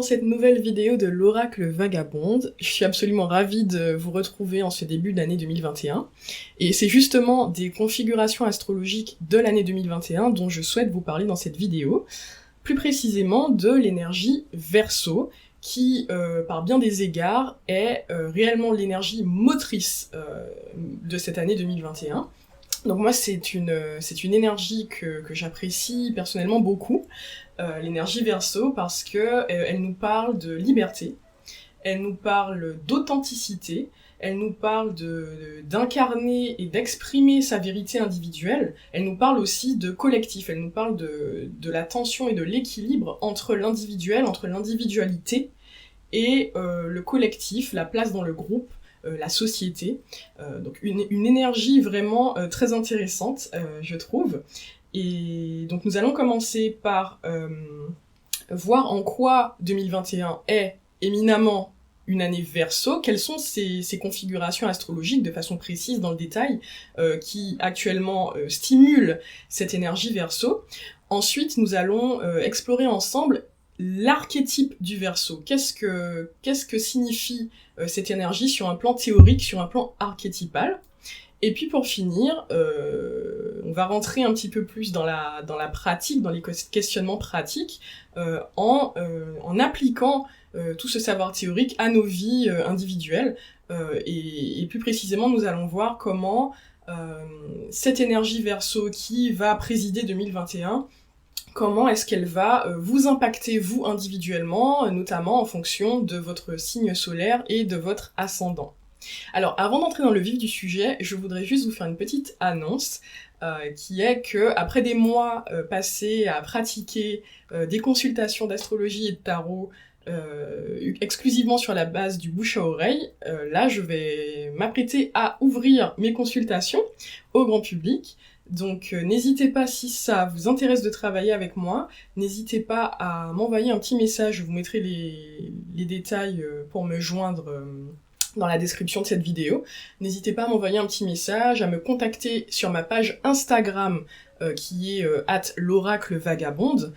cette nouvelle vidéo de l'Oracle Vagabonde. Je suis absolument ravie de vous retrouver en ce début d'année 2021. Et c'est justement des configurations astrologiques de l'année 2021 dont je souhaite vous parler dans cette vidéo. Plus précisément de l'énergie Verseau, qui, par bien des égards, est réellement l'énergie motrice de cette année 2021. Donc moi, c'est une énergie que j'apprécie personnellement beaucoup, l'énergie Verseau, parce que elle nous parle de liberté, elle nous parle d'authenticité, elle nous parle d'incarner et d'exprimer sa vérité individuelle, elle nous parle aussi de collectif, elle nous parle de la tension et de l'équilibre entre l'individuel, entre l'individualité et le collectif, la place dans le groupe, la société. Donc une énergie vraiment très intéressante, je trouve. Et donc nous allons commencer par voir en quoi 2021 est éminemment une année Verseau, quelles sont ces configurations astrologiques de façon précise dans le détail qui actuellement stimulent cette énergie Verseau. Ensuite, nous allons explorer ensemble l'archétype du Verseau. Qu'est-ce que signifie cette énergie sur un plan théorique, sur un plan archétypal? Et puis pour finir, on va rentrer un petit peu plus dans la pratique, dans les questionnements pratiques, en appliquant tout ce savoir théorique à nos vies individuelles. Et plus précisément, nous allons voir comment cette énergie Verseau qui va présider 2021, comment est-ce qu'elle va vous impacter, vous, individuellement, notamment en fonction de votre signe solaire et de votre ascendant. Alors, avant d'entrer dans le vif du sujet, je voudrais juste vous faire une petite annonce, qui est que après des mois passés à pratiquer des consultations d'astrologie et de tarot exclusivement sur la base du bouche à oreille, là je vais m'apprêter à ouvrir mes consultations au grand public. Donc n'hésitez pas, si ça vous intéresse de travailler avec moi, n'hésitez pas à m'envoyer un petit message, je vous mettrai les détails pour me joindre dans la description de cette vidéo. N'hésitez pas à m'envoyer un petit message, à me contacter sur ma page Instagram qui est @l'oraclevagabonde.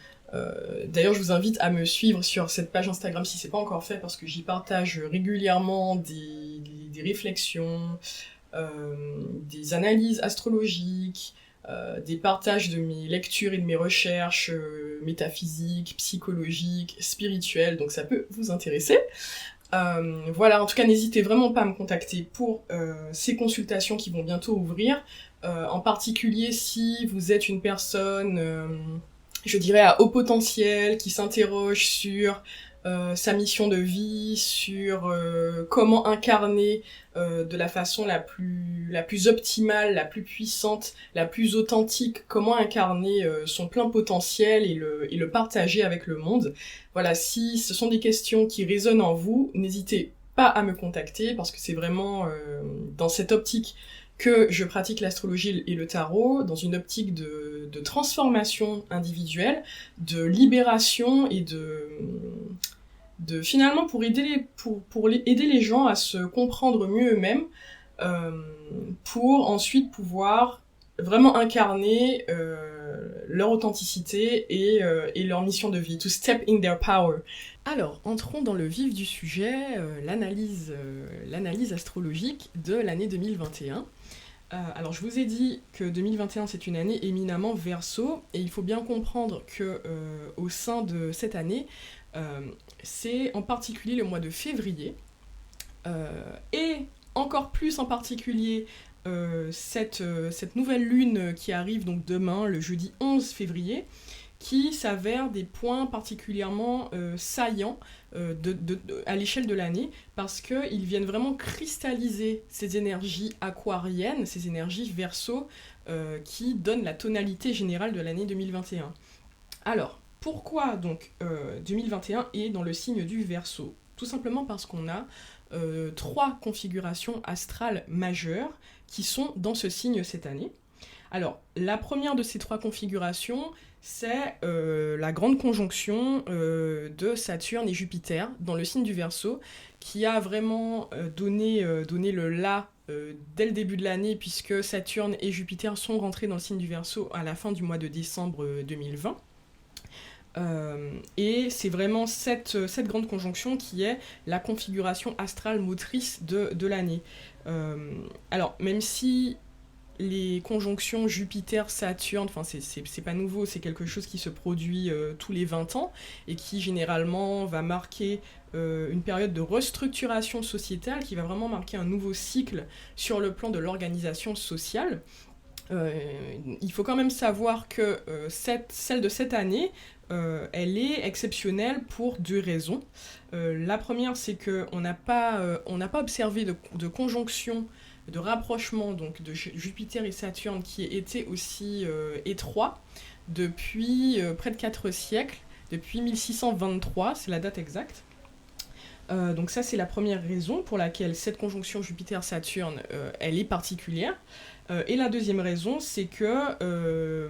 D'ailleurs, je vous invite à me suivre sur cette page Instagram si c'est pas encore fait, parce que j'y partage régulièrement des réflexions, des analyses astrologiques, des partages de mes lectures et de mes recherches métaphysiques, psychologiques, spirituelles, donc ça peut vous intéresser. Voilà, en tout cas, n'hésitez vraiment pas à me contacter pour ces consultations qui vont bientôt ouvrir, en particulier si vous êtes une personne, je dirais, à haut potentiel, qui s'interroge sur sa mission de vie, sur comment incarner de la façon la plus optimale, la plus puissante, la plus authentique, comment incarner son plein potentiel et le partager avec le monde. Voilà, si ce sont des questions qui résonnent en vous, n'hésitez pas à me contacter, parce que c'est vraiment dans cette optique que je pratique l'astrologie et le tarot, dans une optique de transformation individuelle, de libération et de finalement pour aider les gens à se comprendre mieux eux-mêmes, pour ensuite pouvoir vraiment incarner leur authenticité et leur mission de vie, to step in their power. Alors, entrons dans le vif du sujet, l'analyse astrologique de l'année 2021. Alors, je vous ai dit que 2021 c'est une année éminemment Verseau, et il faut bien comprendre que au sein de cette année, c'est en particulier le mois de février, et encore plus en particulier cette nouvelle lune qui arrive donc demain, le jeudi 11 février, qui s'avèrent des points particulièrement saillants à l'échelle de l'année, parce qu'ils viennent vraiment cristalliser ces énergies aquariennes, ces énergies Verseau, qui donnent la tonalité générale de l'année 2021. Alors, pourquoi donc 2021 est dans le signe du Verseau? Tout simplement parce qu'on a 3 configurations astrales majeures qui sont dans ce signe cette année. Alors, la première de ces 3 configurations, c'est la grande conjonction de Saturne et Jupiter dans le signe du Verseau, qui a vraiment donné le là dès le début de l'année, puisque Saturne et Jupiter sont rentrés dans le signe du Verseau à la fin du mois de décembre 2020. Et c'est vraiment cette grande conjonction qui est la configuration astrale motrice de l'année. Alors, même si les conjonctions Jupiter-Saturne, enfin c'est pas nouveau, c'est quelque chose qui se produit tous les 20 ans et qui généralement va marquer une période de restructuration sociétale, qui va vraiment marquer un nouveau cycle sur le plan de l'organisation sociale. Il faut quand même savoir que celle de cette année, elle est exceptionnelle pour deux raisons. La première, c'est qu'on n'a pas observé de conjonction, de rapprochement donc, de Jupiter et Saturne qui était aussi étroit depuis près de 4 siècles, depuis 1623, c'est la date exacte. Donc ça, c'est la première raison pour laquelle cette conjonction Jupiter-Saturne, elle est particulière. Et la deuxième raison, c'est que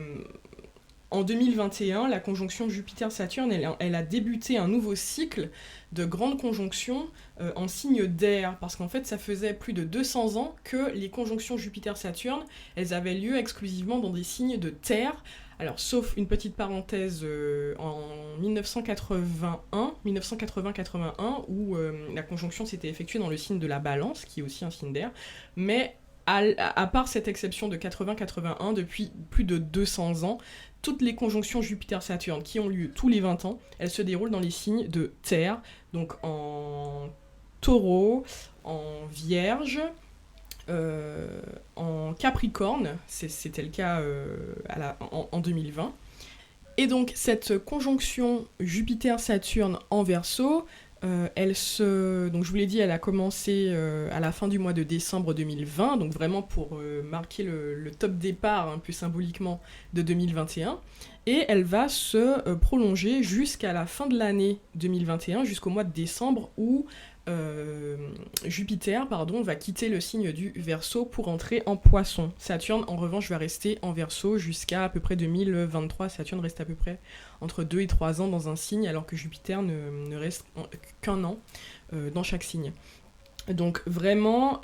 en 2021, la conjonction Jupiter-Saturne, elle a débuté un nouveau cycle de grandes conjonctions en signe d'air, parce qu'en fait, ça faisait plus de 200 ans que les conjonctions Jupiter-Saturne, elles avaient lieu exclusivement dans des signes de terre. Alors, sauf une petite parenthèse en 1980-81, où la conjonction s'était effectuée dans le signe de la Balance, qui est aussi un signe d'air, mais à part cette exception de 80-81, depuis plus de 200 ans, toutes les conjonctions Jupiter-Saturne qui ont lieu tous les 20 ans, elles se déroulent dans les signes de terre, donc en Taureau, en Vierge, en Capricorne, c'était le cas en 2020. Et donc cette conjonction Jupiter-Saturne en Verseau, donc je vous l'ai dit, elle a commencé à la fin du mois de décembre 2020, donc vraiment pour marquer le top départ un peu symboliquement de 2021, et elle va se prolonger jusqu'à la fin de l'année 2021, jusqu'au mois de décembre où Jupiter va quitter le signe du Verseau pour entrer en Poisson. Saturne, en revanche, va rester en Verseau jusqu'à peu près 2023. Saturne reste à peu près entre 2 et 3 ans dans un signe, alors que Jupiter ne reste qu'un an dans chaque signe. Donc vraiment,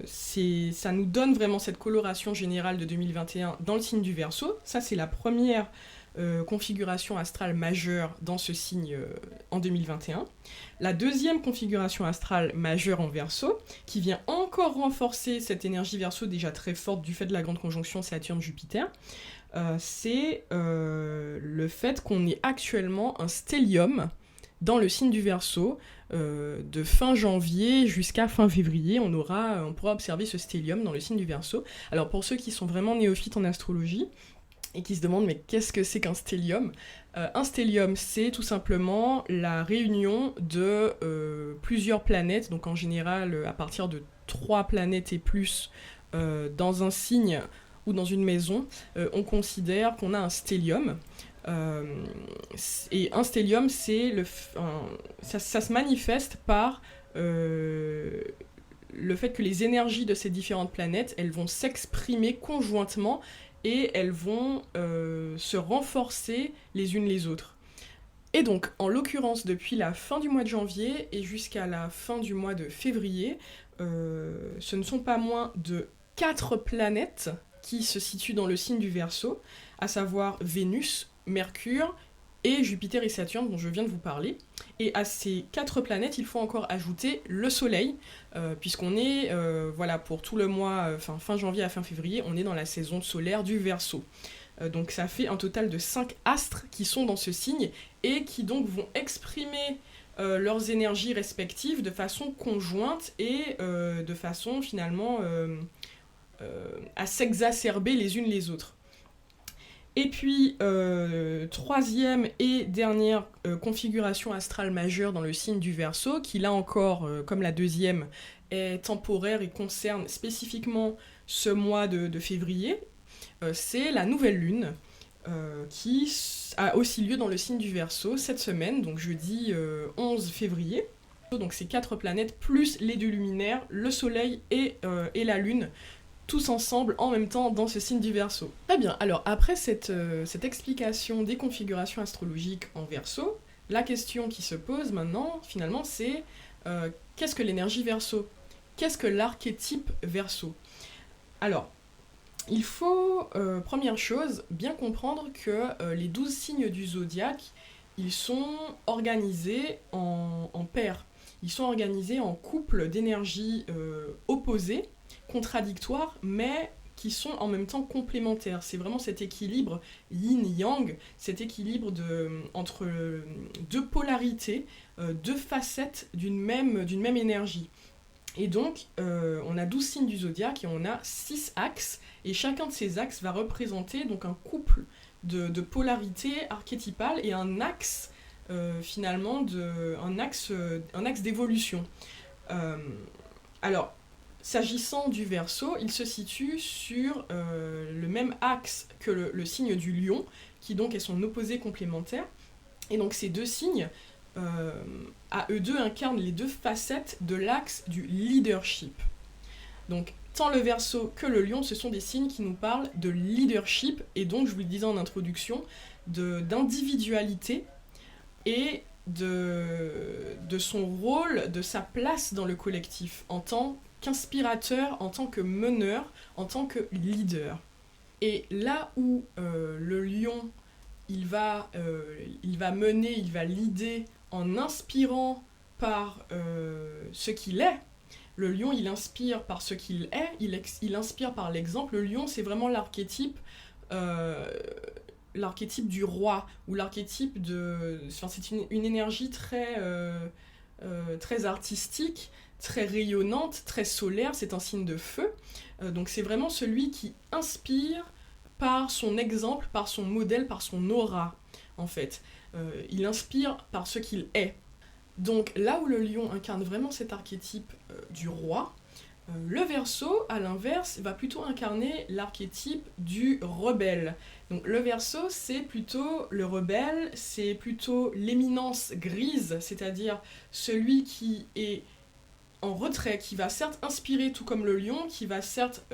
ça nous donne vraiment cette coloration générale de 2021 dans le signe du Verseau. Ça, c'est la première configuration astrale majeure dans ce signe en 2021. La deuxième configuration astrale majeure en Verseau, qui vient encore renforcer cette énergie Verseau déjà très forte du fait de la grande conjonction Saturne-Jupiter, c'est le fait qu'on ait actuellement un stellium dans le signe du Verseau. De fin janvier jusqu'à fin février, on pourra observer ce stellium dans le signe du Verseau. Alors pour ceux qui sont vraiment néophytes en astrologie, et qui se demandent mais qu'est-ce que c'est qu'un stellium ? Un stellium, c'est tout simplement la réunion de plusieurs planètes, donc en général à partir de 3 planètes et plus dans un signe ou dans une maison, on considère qu'on a un stellium. Et un stellium, ça se manifeste par le fait que les énergies de ces différentes planètes, elles vont s'exprimer conjointement et elles vont se renforcer les unes les autres. Et donc, en l'occurrence, depuis la fin du mois de janvier et jusqu'à la fin du mois de février, ce ne sont pas moins de 4 planètes qui se situent dans le signe du Verseau, à savoir Vénus, Mercure et Jupiter et Saturne dont je viens de vous parler. Et à ces 4 planètes, il faut encore ajouter le Soleil, puisqu'on est, pour tout le mois, fin janvier à fin février, on est dans la saison solaire du Verseau. Donc ça fait un total de 5 astres qui sont dans ce signe et qui donc vont exprimer leurs énergies respectives de façon conjointe et de façon finalement à s'exacerber les unes les autres. Et puis, troisième et dernière configuration astrale majeure dans le signe du Verseau, qui là encore, comme la deuxième, est temporaire et concerne spécifiquement ce mois de février, c'est la nouvelle lune, qui a aussi lieu dans le signe du Verseau cette semaine, donc jeudi 11 février. Donc c'est 4 planètes, plus les 2 luminaires, le Soleil et la Lune, tous ensemble en même temps dans ce signe du Verseau. Très bien, alors après cette explication des configurations astrologiques en Verseau, la question qui se pose maintenant, finalement, c'est qu'est-ce que l'énergie Verseau ? Qu'est-ce que l'archétype Verseau ? Alors, Il faut, première chose, bien comprendre que les 12 signes du zodiaque, ils sont organisés en paires. Ils sont organisés en couples d'énergie opposées, contradictoires, mais qui sont en même temps complémentaires. C'est vraiment cet équilibre yin-yang, cet équilibre entre deux polarités, deux facettes d'une même énergie. Et donc, on a 12 signes du zodiaque et on a 6 axes, et chacun de ces axes va représenter donc un couple de polarités archétypales et un axe, finalement, un axe d'évolution. Euh, alors, s'agissant du Verseau, il se situe sur le même axe que le signe du Lion, qui donc est son opposé complémentaire. Et donc ces deux signes, euh, à eux deux, incarnent les deux facettes de l'axe du leadership. Donc tant le Verseau que le Lion, ce sont des signes qui nous parlent de leadership, et donc, je vous le disais en introduction, d'individualité et de son rôle, de sa place dans le collectif, en tant qu'inspirateur, en tant que meneur, en tant que leader. Et là où le lion, il va mener, il va leader en inspirant par ce qu'il est. Le lion, il inspire par ce qu'il est, il inspire par l'exemple. Le lion, c'est vraiment euh, l'archétype du roi, ou l'archétype de... Enfin, c'est une énergie très artistique, très rayonnante, très solaire, c'est un signe de feu. Donc c'est vraiment celui qui inspire par son exemple, par son modèle, par son aura, en fait. Il inspire par ce qu'il est. Donc là où le lion incarne vraiment cet archétype du roi, le Verseau, à l'inverse, va plutôt incarner l'archétype du rebelle. Donc le Verseau, c'est plutôt le rebelle, c'est plutôt l'éminence grise, c'est-à-dire celui qui est en retrait, qui va certes inspirer tout comme le lion, qui va certes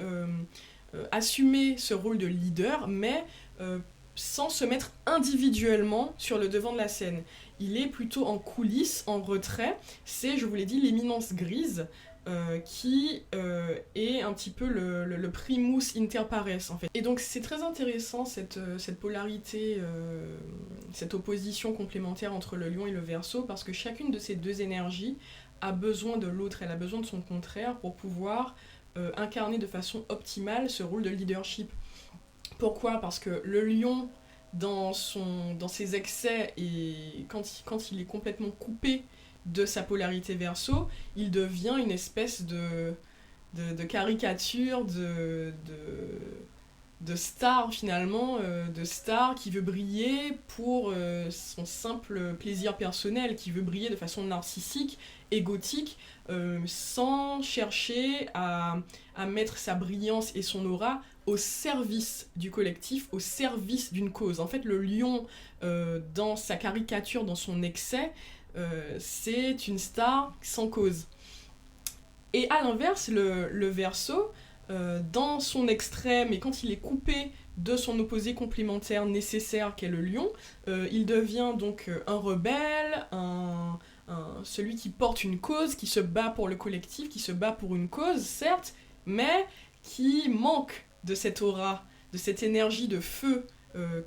assumer ce rôle de leader, mais sans se mettre individuellement sur le devant de la scène. Il est plutôt en coulisses, en retrait. C'est, je vous l'ai dit, l'éminence grise qui est un petit peu le primus inter pares, en fait. Et donc c'est très intéressant cette polarité, cette opposition complémentaire entre le lion et le Verseau, parce que chacune de ces deux énergies a besoin de l'autre, elle a besoin de son contraire pour pouvoir incarner de façon optimale ce rôle de leadership. Pourquoi ? Parce que le lion, dans ses excès, et quand il est complètement coupé de sa polarité Verseau, il devient une espèce de caricature, de star finalement, de star qui veut briller pour son simple plaisir personnel, qui veut briller de façon narcissique, égotique, sans chercher à mettre sa brillance et son aura au service du collectif, au service d'une cause. En fait, le lion, dans sa caricature, dans son excès, c'est une star sans cause. Et à l'inverse, le Verseau, dans son extrême, et quand il est coupé de son opposé complémentaire nécessaire qu'est le lion, il devient donc un rebelle, celui qui porte une cause, qui se bat pour le collectif, qui se bat pour une cause, certes, mais qui manque de cette aura, de cette énergie de feu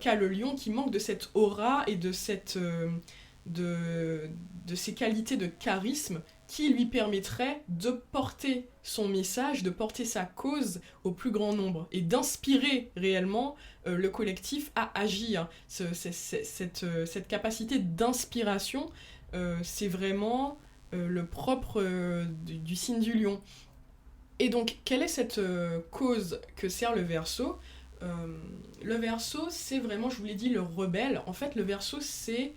qu'a le lion, qui manque de cette aura et de ces qualités de charisme qui lui permettrait de porter son message, de porter sa cause au plus grand nombre et d'inspirer réellement le collectif à agir. Cette capacité d'inspiration, c'est vraiment le propre du signe du lion. Et donc, quelle est cette cause que sert le Verseau ? Le Verseau, c'est vraiment, je vous l'ai dit, le rebelle. En fait, le Verseau, c'est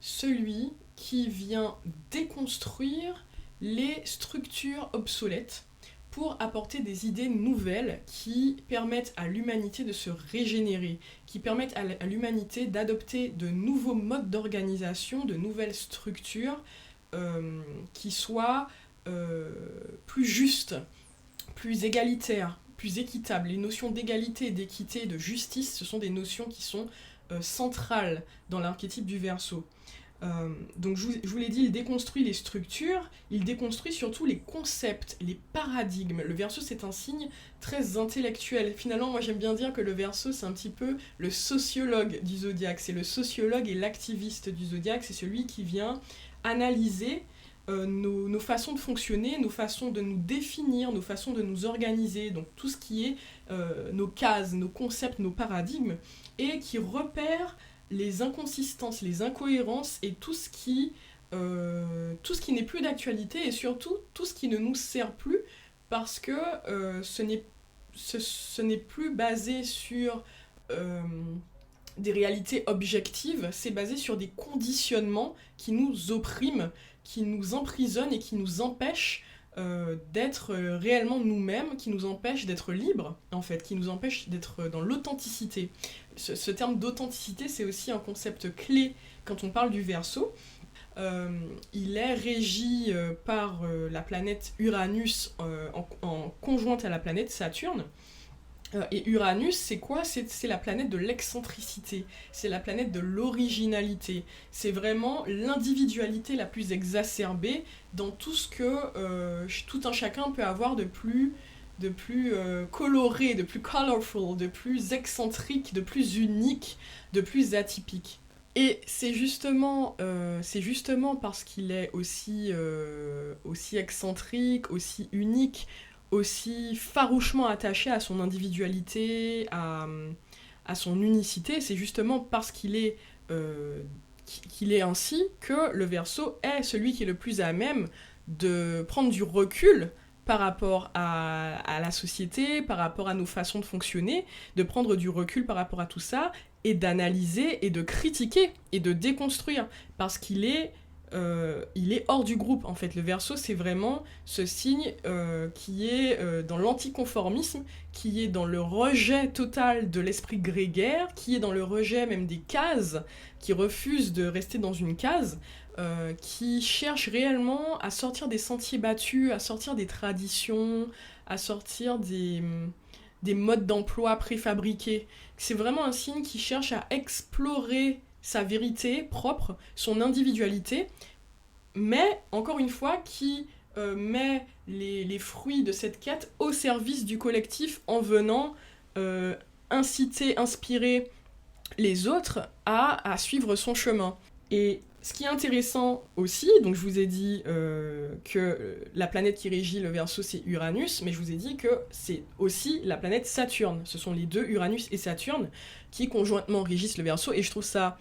celui qui vient déconstruire les structures obsolètes pour apporter des idées nouvelles qui permettent à l'humanité de se régénérer, qui permettent à l'humanité d'adopter de nouveaux modes d'organisation, de nouvelles structures qui soient plus justes, plus égalitaires, plus équitables. Les notions d'égalité, d'équité, de justice, ce sont des notions qui sont centrales dans l'archétype du Verseau. Donc je vous l'ai dit, il déconstruit les structures, il déconstruit surtout les concepts, les paradigmes. Le Verseau, c'est un signe très intellectuel. Finalement, moi j'aime bien dire que le Verseau, c'est un petit peu le sociologue du zodiaque. C'est le sociologue et l'activiste du zodiaque. C'est celui qui vient analyser nos façons de fonctionner, nos façons de nous définir, nos façons de nous organiser, donc tout ce qui est nos cases, nos concepts, nos paradigmes, et qui repère les inconsistances, les incohérences et tout ce qui n'est plus d'actualité et surtout tout ce qui ne nous sert plus parce que ce n'est plus basé sur des réalités objectives, c'est basé sur des conditionnements qui nous oppriment, qui nous emprisonnent et qui nous empêchent d'être réellement nous-mêmes, qui nous empêchent d'être libres, en fait, qui nous empêchent d'être dans l'authenticité. Ce terme d'authenticité, c'est aussi un concept clé quand on parle du Verseau. Il est régi par la planète Uranus en conjointe à la planète Saturne. Et Uranus, c'est quoi ? C'est la planète de l'excentricité, c'est la planète de l'originalité. C'est vraiment l'individualité la plus exacerbée dans tout ce que tout un chacun peut avoir de plus coloré, de plus colorful, de plus excentrique, de plus unique, de plus atypique. Et c'est justement parce qu'il est aussi excentrique, aussi unique, aussi farouchement attaché à son individualité, à son unicité, c'est justement parce qu'il est ainsi que le Verseau est celui qui est le plus à même de prendre du recul par rapport à la société, par rapport à nos façons de fonctionner, de prendre du recul par rapport à tout ça, et d'analyser, et de critiquer, et de déconstruire, parce qu'il est hors du groupe, en fait. Le Verseau, c'est vraiment ce signe qui est dans l'anticonformisme, qui est dans le rejet total de l'esprit grégaire, qui est dans le rejet même des cases, qui refuse de rester dans une case, qui cherche réellement à sortir des sentiers battus, à sortir des traditions, à sortir des modes d'emploi préfabriqués. C'est vraiment un signe qui cherche à explorer sa vérité propre, son individualité, mais, encore une fois, qui met les fruits de cette quête au service du collectif en venant inciter, inspirer les autres à suivre son chemin. Et ce qui est intéressant aussi, donc je vous ai dit que la planète qui régit le Verseau, c'est Uranus, mais je vous ai dit que c'est aussi la planète Saturne. Ce sont les deux, Uranus et Saturne, qui conjointement régissent le Verseau, et je trouve ça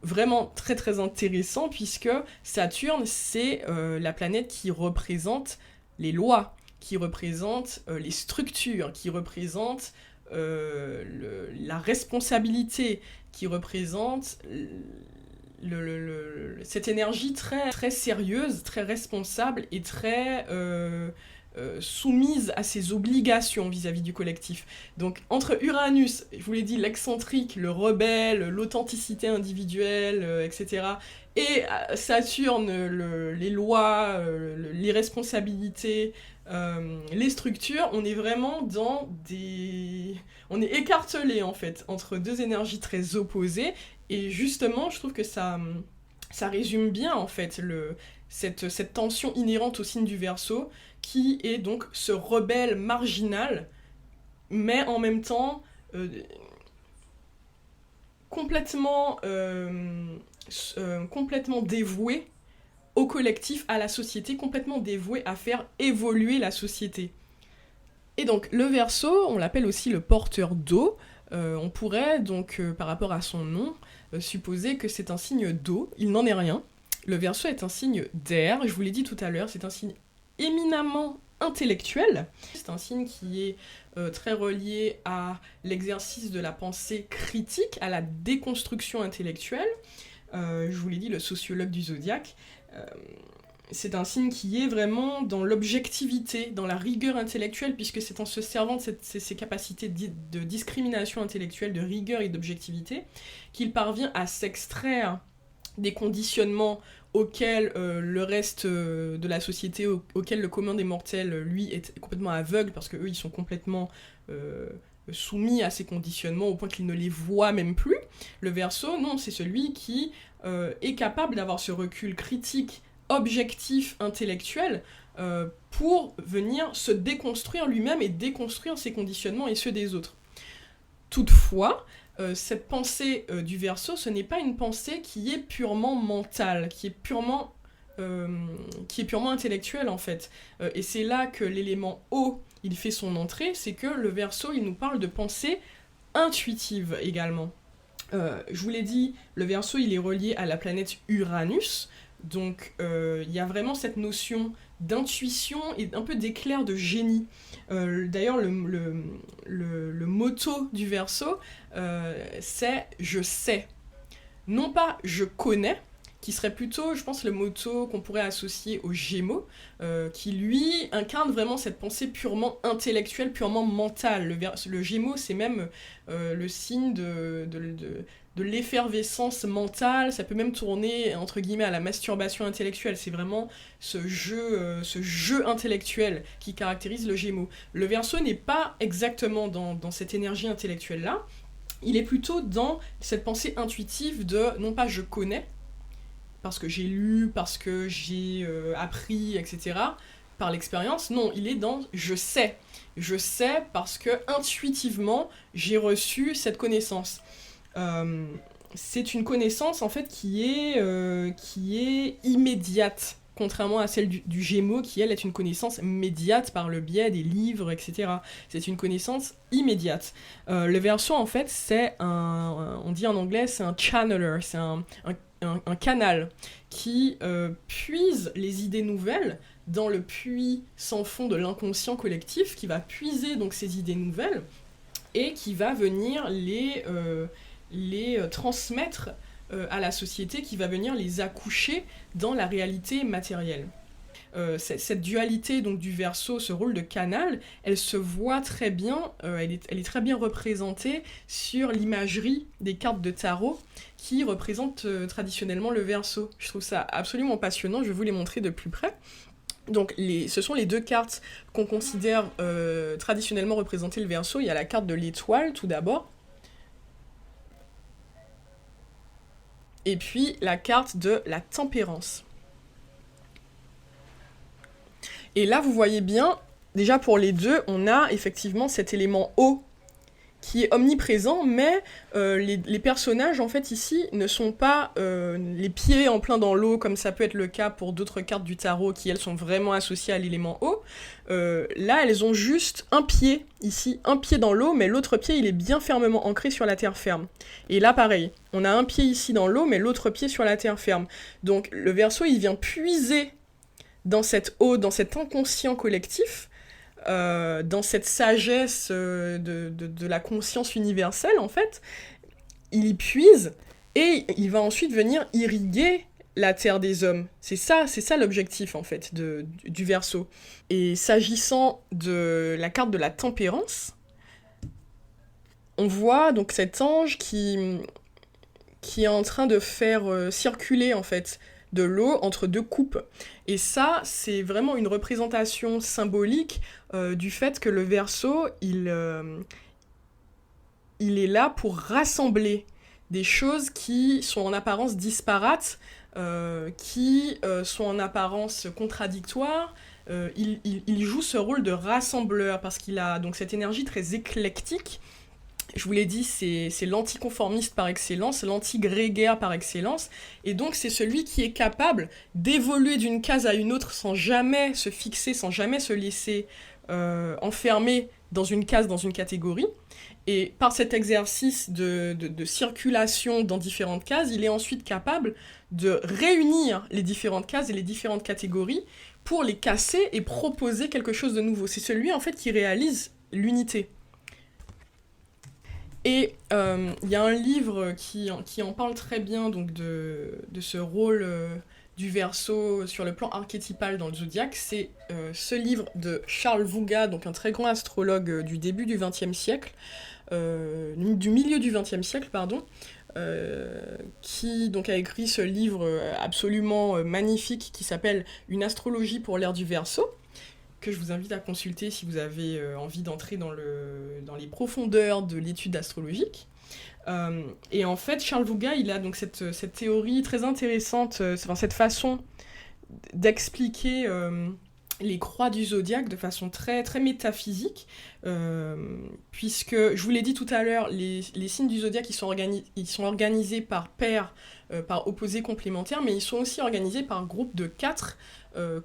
vraiment très très intéressant, puisque Saturne, c'est la planète qui représente les lois, qui représente les structures, qui représente la responsabilité, qui représente cette énergie très, très sérieuse, très responsable et très soumise à ses obligations vis-à-vis du collectif. Donc entre Uranus, je vous l'ai dit, l'excentrique, le rebelle, l'authenticité individuelle, etc., et Saturne, les lois, les responsabilités, les structures, on est vraiment on est écartelé en fait entre deux énergies très opposées, et justement je trouve que ça résume bien en fait cette tension inhérente au signe du Verseau, qui est donc ce rebelle marginal, mais en même temps complètement dévoué au collectif, à la société, complètement dévoué à faire évoluer la société. Et donc le Verseau, on l'appelle aussi le porteur d'eau. On pourrait donc, par rapport à son nom, supposer que c'est un signe d'eau. Il n'en est rien. Le Verseau est un signe d'air, je vous l'ai dit tout à l'heure, c'est un signe éminemment intellectuel. C'est un signe qui est très relié à l'exercice de la pensée critique, à la déconstruction intellectuelle. Je vous l'ai dit, le sociologue du zodiaque. C'est un signe qui est vraiment dans l'objectivité, dans la rigueur intellectuelle, puisque c'est en se servant de ses capacités de discrimination intellectuelle, de rigueur et d'objectivité, qu'il parvient à s'extraire des conditionnements auxquels le reste de la société, auquel le commun des mortels, lui, est complètement aveugle, parce qu'eux, ils sont complètement soumis à ces conditionnements, au point qu'ils ne les voient même plus. Le Verseau, non, c'est celui qui est capable d'avoir ce recul critique, objectif, intellectuel, pour venir se déconstruire lui-même et déconstruire ses conditionnements et ceux des autres. Toutefois, cette pensée du Verseau, ce n'est pas une pensée qui est purement mentale, qui est purement intellectuelle en fait. Et c'est là que l'élément eau, il fait son entrée, c'est que le Verseau, il nous parle de pensée intuitive également. Je vous l'ai dit, le Verseau, il est relié à la planète Uranus, donc il y a vraiment cette notion d'intuition et un peu d'éclair de génie. D'ailleurs, le motto du Verseau, c'est « je sais ». Non pas « je connais », qui serait plutôt, je pense, le motto qu'on pourrait associer aux Gémeaux, qui, lui, incarne vraiment cette pensée purement intellectuelle, purement mentale. Le Gémeaux, c'est même le signe de l'effervescence mentale, ça peut même tourner, entre guillemets, à la masturbation intellectuelle. C'est vraiment ce jeu intellectuel qui caractérise le Gémeaux. Le Verseau n'est pas exactement dans cette énergie intellectuelle-là, il est plutôt dans cette pensée intuitive de, non pas « je connais », parce que j'ai lu, parce que j'ai appris, etc., par l'expérience. Non, il est dans « je sais ». Je sais parce que, intuitivement, j'ai reçu cette connaissance. C'est une connaissance, en fait, qui est immédiate, contrairement à celle du Gémeaux, qui, elle, est une connaissance médiate par le biais des livres, etc. C'est une connaissance immédiate. Le Verseau, en fait, c'est on dit en anglais, c'est un channeler, c'est un canal qui puise les idées nouvelles dans le puits sans fond de l'inconscient collectif, qui va puiser donc ces idées nouvelles et qui va venir les transmettre à la société, qui va venir les accoucher dans la réalité matérielle. Cette dualité donc du Verseau, ce rôle de canal, elle se voit très bien, elle est très bien représentée sur l'imagerie des cartes de tarot qui représentent traditionnellement le Verseau. Je trouve ça absolument passionnant, je vais vous les montrer de plus près. Donc ce sont les deux cartes qu'on considère traditionnellement représenter le Verseau. Il y a la carte de l'étoile tout d'abord, et puis la carte de la tempérance. Et là, vous voyez bien, déjà pour les deux, on a effectivement cet élément eau qui est omniprésent, mais les personnages, en fait, ici, ne sont pas les pieds en plein dans l'eau, comme ça peut être le cas pour d'autres cartes du tarot qui, elles, sont vraiment associées à l'élément eau. Là, elles ont juste un pied, ici, un pied dans l'eau, mais l'autre pied, il est bien fermement ancré sur la terre ferme. Et là, pareil, on a un pied ici dans l'eau, mais l'autre pied sur la terre ferme. Donc, le Verseau, il vient puiser dans cette eau, dans cet inconscient collectif, dans cette sagesse de la conscience universelle, en fait, il y puise, et il va ensuite venir irriguer la terre des hommes. C'est ça l'objectif, en fait, du Verseau. Et s'agissant de la carte de la tempérance, on voit donc cet ange qui est en train de faire circuler, en fait, de l'eau entre deux coupes. Et ça, c'est vraiment une représentation symbolique du fait que le Verseau, il est là pour rassembler des choses qui sont en apparence disparates, qui sont en apparence contradictoires. Il joue ce rôle de rassembleur parce qu'il a donc cette énergie très éclectique. Je vous l'ai dit, c'est l'anticonformiste par excellence, l'anti-grégaire par excellence, et donc c'est celui qui est capable d'évoluer d'une case à une autre sans jamais se fixer, sans jamais se laisser enfermer dans une case, dans une catégorie. Et par cet exercice de circulation dans différentes cases, il est ensuite capable de réunir les différentes cases et les différentes catégories pour les casser et proposer quelque chose de nouveau. C'est celui en fait qui réalise l'unité. Et il y a un livre qui en parle très bien donc de ce rôle du Verseau sur le plan archétypal dans le zodiaque. C'est ce livre de Charles Vouga, donc un très grand astrologue du début du XXe siècle, du milieu du XXe siècle, pardon, qui donc a écrit ce livre absolument magnifique qui s'appelle « Une astrologie pour l'ère du Verseau », que je vous invite à consulter si vous avez envie d'entrer dans les profondeurs de l'étude astrologique. Et en fait, Charles Vouga, il a donc cette théorie très intéressante, cette façon d'expliquer les croix du zodiaque de façon très, très métaphysique, puisque, je vous l'ai dit tout à l'heure, les signes du zodiaque, ils sont organisés par paires, par opposés complémentaires, mais ils sont aussi organisés par groupes de 4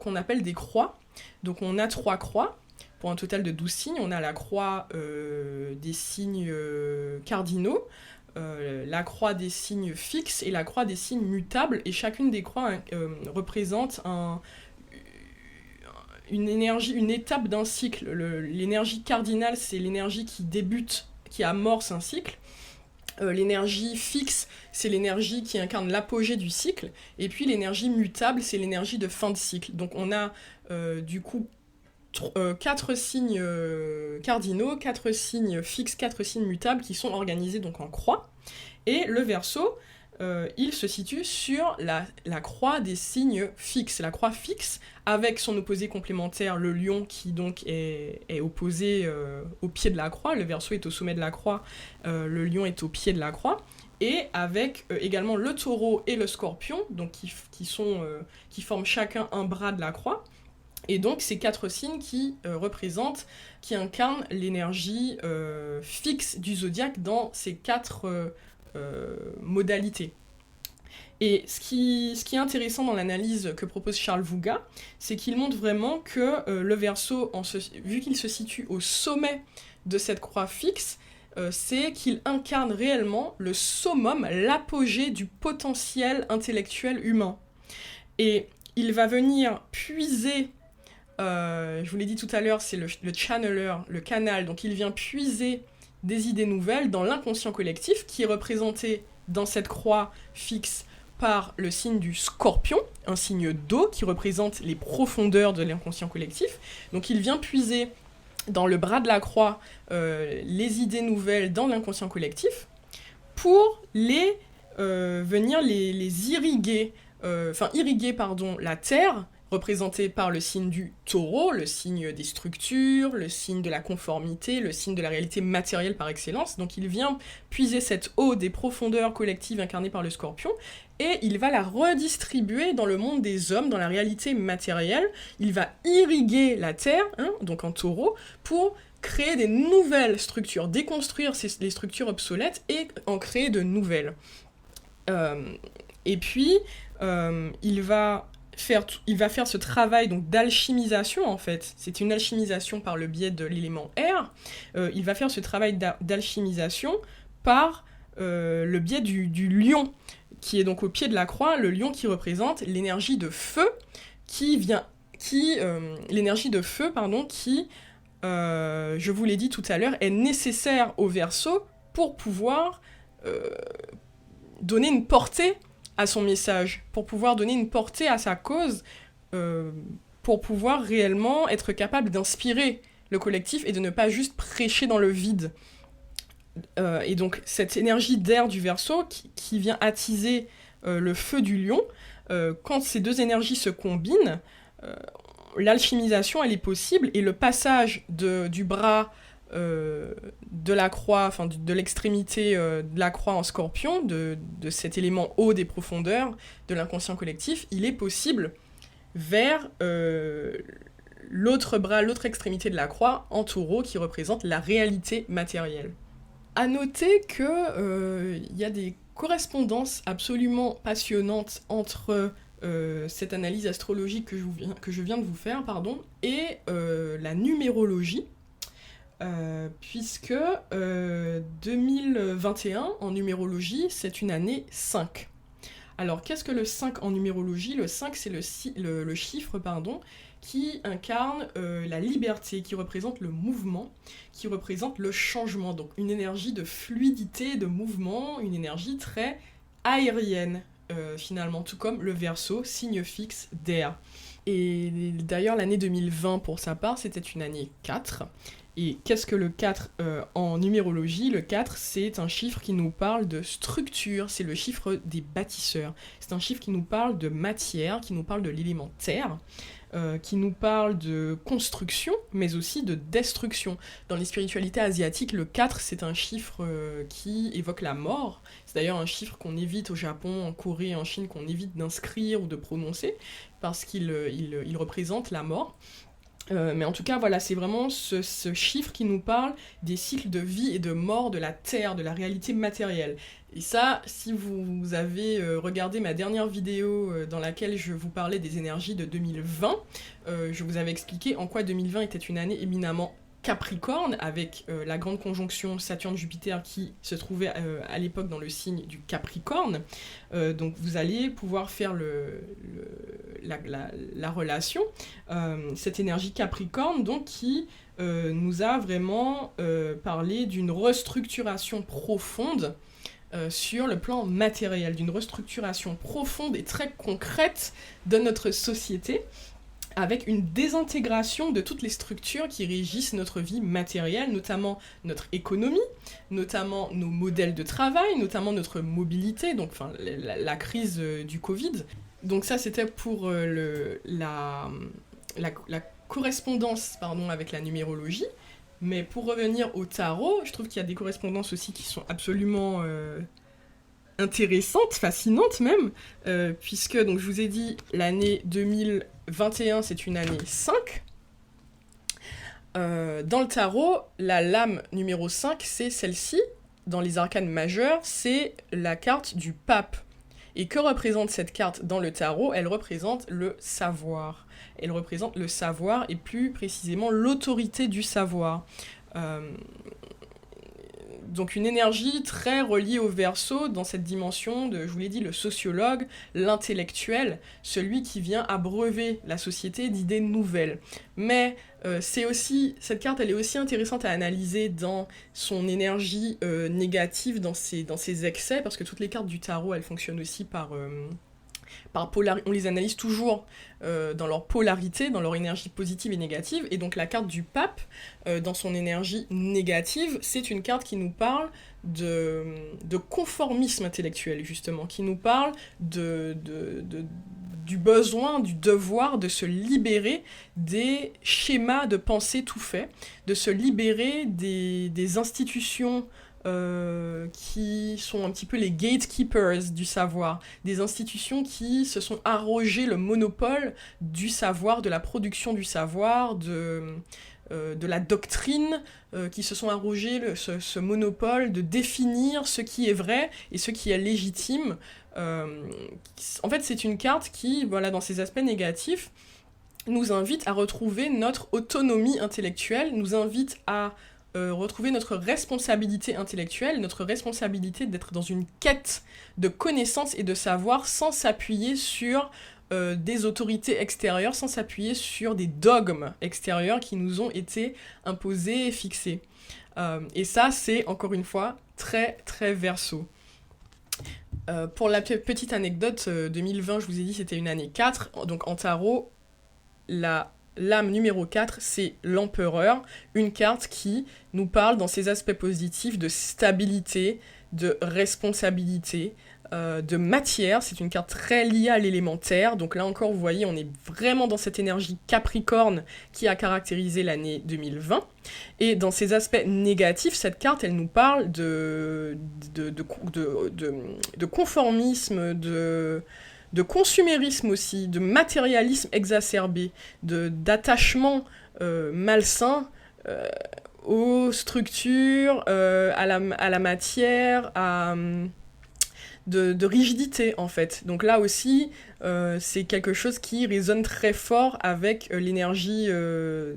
qu'on appelle des croix. Donc on a 3 croix, pour un total de 12 signes. On a la croix des signes cardinaux, la croix des signes fixes et la croix des signes mutables, et chacune des croix représente une énergie, une étape d'un cycle. L'énergie cardinale, c'est l'énergie qui débute, qui amorce un cycle. L'énergie fixe, c'est l'énergie qui incarne l'apogée du cycle. Et puis l'énergie mutable, c'est l'énergie de fin de cycle. Donc on a du coup 4 signes cardinaux, 4 signes fixes, 4 signes mutables qui sont organisés donc en croix. Et le Verseau, il se situe sur la croix des signes fixes. La croix fixe, avec son opposé complémentaire, le lion, qui donc est opposé au pied de la croix. Le Verseau est au sommet de la croix, le lion est au pied de la croix. Et avec également le taureau et le scorpion, donc qui forment chacun un bras de la croix. Et donc ces 4 signes qui incarnent l'énergie fixe du zodiaque dans ces 4 modalités. Et ce qui est intéressant dans l'analyse que propose Charles Vouga, c'est qu'il montre vraiment que le Verseau, vu qu'il se situe au sommet de cette croix fixe, c'est qu'il incarne réellement le summum, l'apogée du potentiel intellectuel humain. Et il va venir puiser, je vous l'ai dit tout à l'heure, c'est le channeler, le canal, donc il vient puiser des idées nouvelles dans l'inconscient collectif, qui est représenté dans cette croix fixe par le signe du Scorpion, un signe d'eau qui représente les profondeurs de l'inconscient collectif. Donc il vient puiser dans le bras de la croix les idées nouvelles dans l'inconscient collectif pour venir les irriguer, la Terre, représentée par le signe du taureau, le signe des structures, le signe de la conformité, le signe de la réalité matérielle par excellence. Donc il vient puiser cette eau des profondeurs collectives incarnées par le scorpion, et il va la redistribuer dans le monde des hommes, dans la réalité matérielle. Il va irriguer la Terre, donc en taureau, pour créer des nouvelles structures, déconstruire les structures obsolètes et en créer de nouvelles. Et puis, il va faire ce travail donc d'alchimisation, en fait. C'est une alchimisation par le biais de l'élément air. Il va faire ce travail d'alchimisation par le biais du lion, qui est donc au pied de la croix, le lion qui représente l'énergie de feu, l'énergie de feu, qui, je vous l'ai dit tout à l'heure, est nécessaire au Verseau pour pouvoir donner une portée à son message, pour pouvoir donner une portée à sa cause, pour pouvoir réellement être capable d'inspirer le collectif et de ne pas juste prêcher dans le vide. Et donc cette énergie d'air du Verseau qui vient attiser le feu du lion, quand ces deux énergies se combinent, l'alchimisation elle est possible, et le passage du bras de la croix, de l'extrémité de la croix en scorpion, de cet élément haut des profondeurs de l'inconscient collectif, il est possible vers l'autre bras, l'autre extrémité de la croix en taureau, qui représente la réalité matérielle. À noter que y a des correspondances absolument passionnantes entre cette analyse astrologique que je viens de vous faire, et la numérologie, puisque 2021 en numérologie, c'est une année 5. Alors qu'est-ce que le 5 en numérologie ? Le 5, c'est le chiffre qui incarne la liberté, qui représente le mouvement, qui représente le changement, donc une énergie de fluidité, de mouvement, une énergie très aérienne, finalement, tout comme le Verseau, signe fixe d'air. Et d'ailleurs, l'année 2020, pour sa part, c'était une année 4. Et qu'est-ce que le 4 en numérologie ? Le 4, c'est un chiffre qui nous parle de structure, c'est le chiffre des bâtisseurs. C'est un chiffre qui nous parle de matière, qui nous parle de l'élément terre. qui nous parle de construction, mais aussi de destruction. Dans les spiritualités asiatiques, le 4, c'est un chiffre qui évoque la mort. C'est d'ailleurs un chiffre qu'on évite au Japon, en Corée, en Chine, qu'on évite d'inscrire ou de prononcer, parce qu'il représente la mort. Mais en tout cas, voilà, c'est vraiment ce chiffre qui nous parle des cycles de vie et de mort de la Terre, de la réalité matérielle. Et ça, si vous avez regardé ma dernière vidéo dans laquelle je vous parlais des énergies de 2020, je vous avais expliqué en quoi 2020 était une année éminemment Capricorne, avec la grande conjonction Saturne-Jupiter qui se trouvait à l'époque dans le signe du Capricorne. Donc vous allez pouvoir faire la relation. Cette énergie Capricorne donc, qui nous a vraiment parlé d'une restructuration profonde sur le plan matériel, d'une restructuration profonde et très concrète de notre société, avec une désintégration de toutes les structures qui régissent notre vie matérielle, notamment notre économie, notamment nos modèles de travail, notamment notre mobilité, donc la crise du Covid. Donc ça, c'était pour la correspondance avec la numérologie. Mais pour revenir au tarot, je trouve qu'il y a des correspondances aussi qui sont absolument intéressantes, fascinantes même, puisque, donc, je vous ai dit, l'année 2021, c'est une année 5. Dans le tarot, la lame numéro 5, c'est celle-ci. Dans les arcanes majeures, c'est la carte du pape. Et que représente cette carte dans le tarot ? Elle représente le savoir. Elle représente le savoir et plus précisément l'autorité du savoir. Donc une énergie très reliée au Verseau dans cette dimension de, je vous l'ai dit, le sociologue, l'intellectuel, celui qui vient abreuver la société d'idées nouvelles. Mais cette carte, elle est aussi intéressante à analyser dans son énergie négative, dans ses excès, parce que toutes les cartes du tarot, elles fonctionnent aussi par on les analyse toujours dans leur polarité, dans leur énergie positive et négative, et donc la carte du pape, dans son énergie négative, c'est une carte qui nous parle de conformisme intellectuel, justement, qui nous parle du besoin, du devoir de se libérer des schémas de pensée tout faits, de se libérer des institutions qui sont un petit peu les gatekeepers du savoir, des institutions qui se sont arrogées le monopole du savoir, de la production du savoir, de la doctrine, qui se sont arrogées ce monopole de définir ce qui est vrai et ce qui est légitime. En fait, c'est une carte qui, voilà, dans ses aspects négatifs, nous invite à retrouver notre autonomie intellectuelle, nous invite à retrouver notre responsabilité intellectuelle, notre responsabilité d'être dans une quête de connaissances et de savoir sans s'appuyer sur des autorités extérieures, sans s'appuyer sur des dogmes extérieurs qui nous ont été imposés et fixés. Et ça, c'est, encore une fois, très, très Verseau. Pour la petite anecdote, 2020, je vous ai dit, c'était une année 4. Donc en tarot, la lame numéro 4, c'est l'empereur, une carte qui nous parle dans ses aspects positifs de stabilité, de responsabilité, de matière. C'est une carte très liée à l'élémentaire. Donc là encore, vous voyez, on est vraiment dans cette énergie Capricorne qui a caractérisé l'année 2020. Et dans ses aspects négatifs, cette carte, elle nous parle de conformisme, de consumérisme aussi, de matérialisme exacerbé, d'attachement malsain aux structures, à la matière, de rigidité en fait. Donc là aussi, c'est quelque chose qui résonne très fort avec l'énergie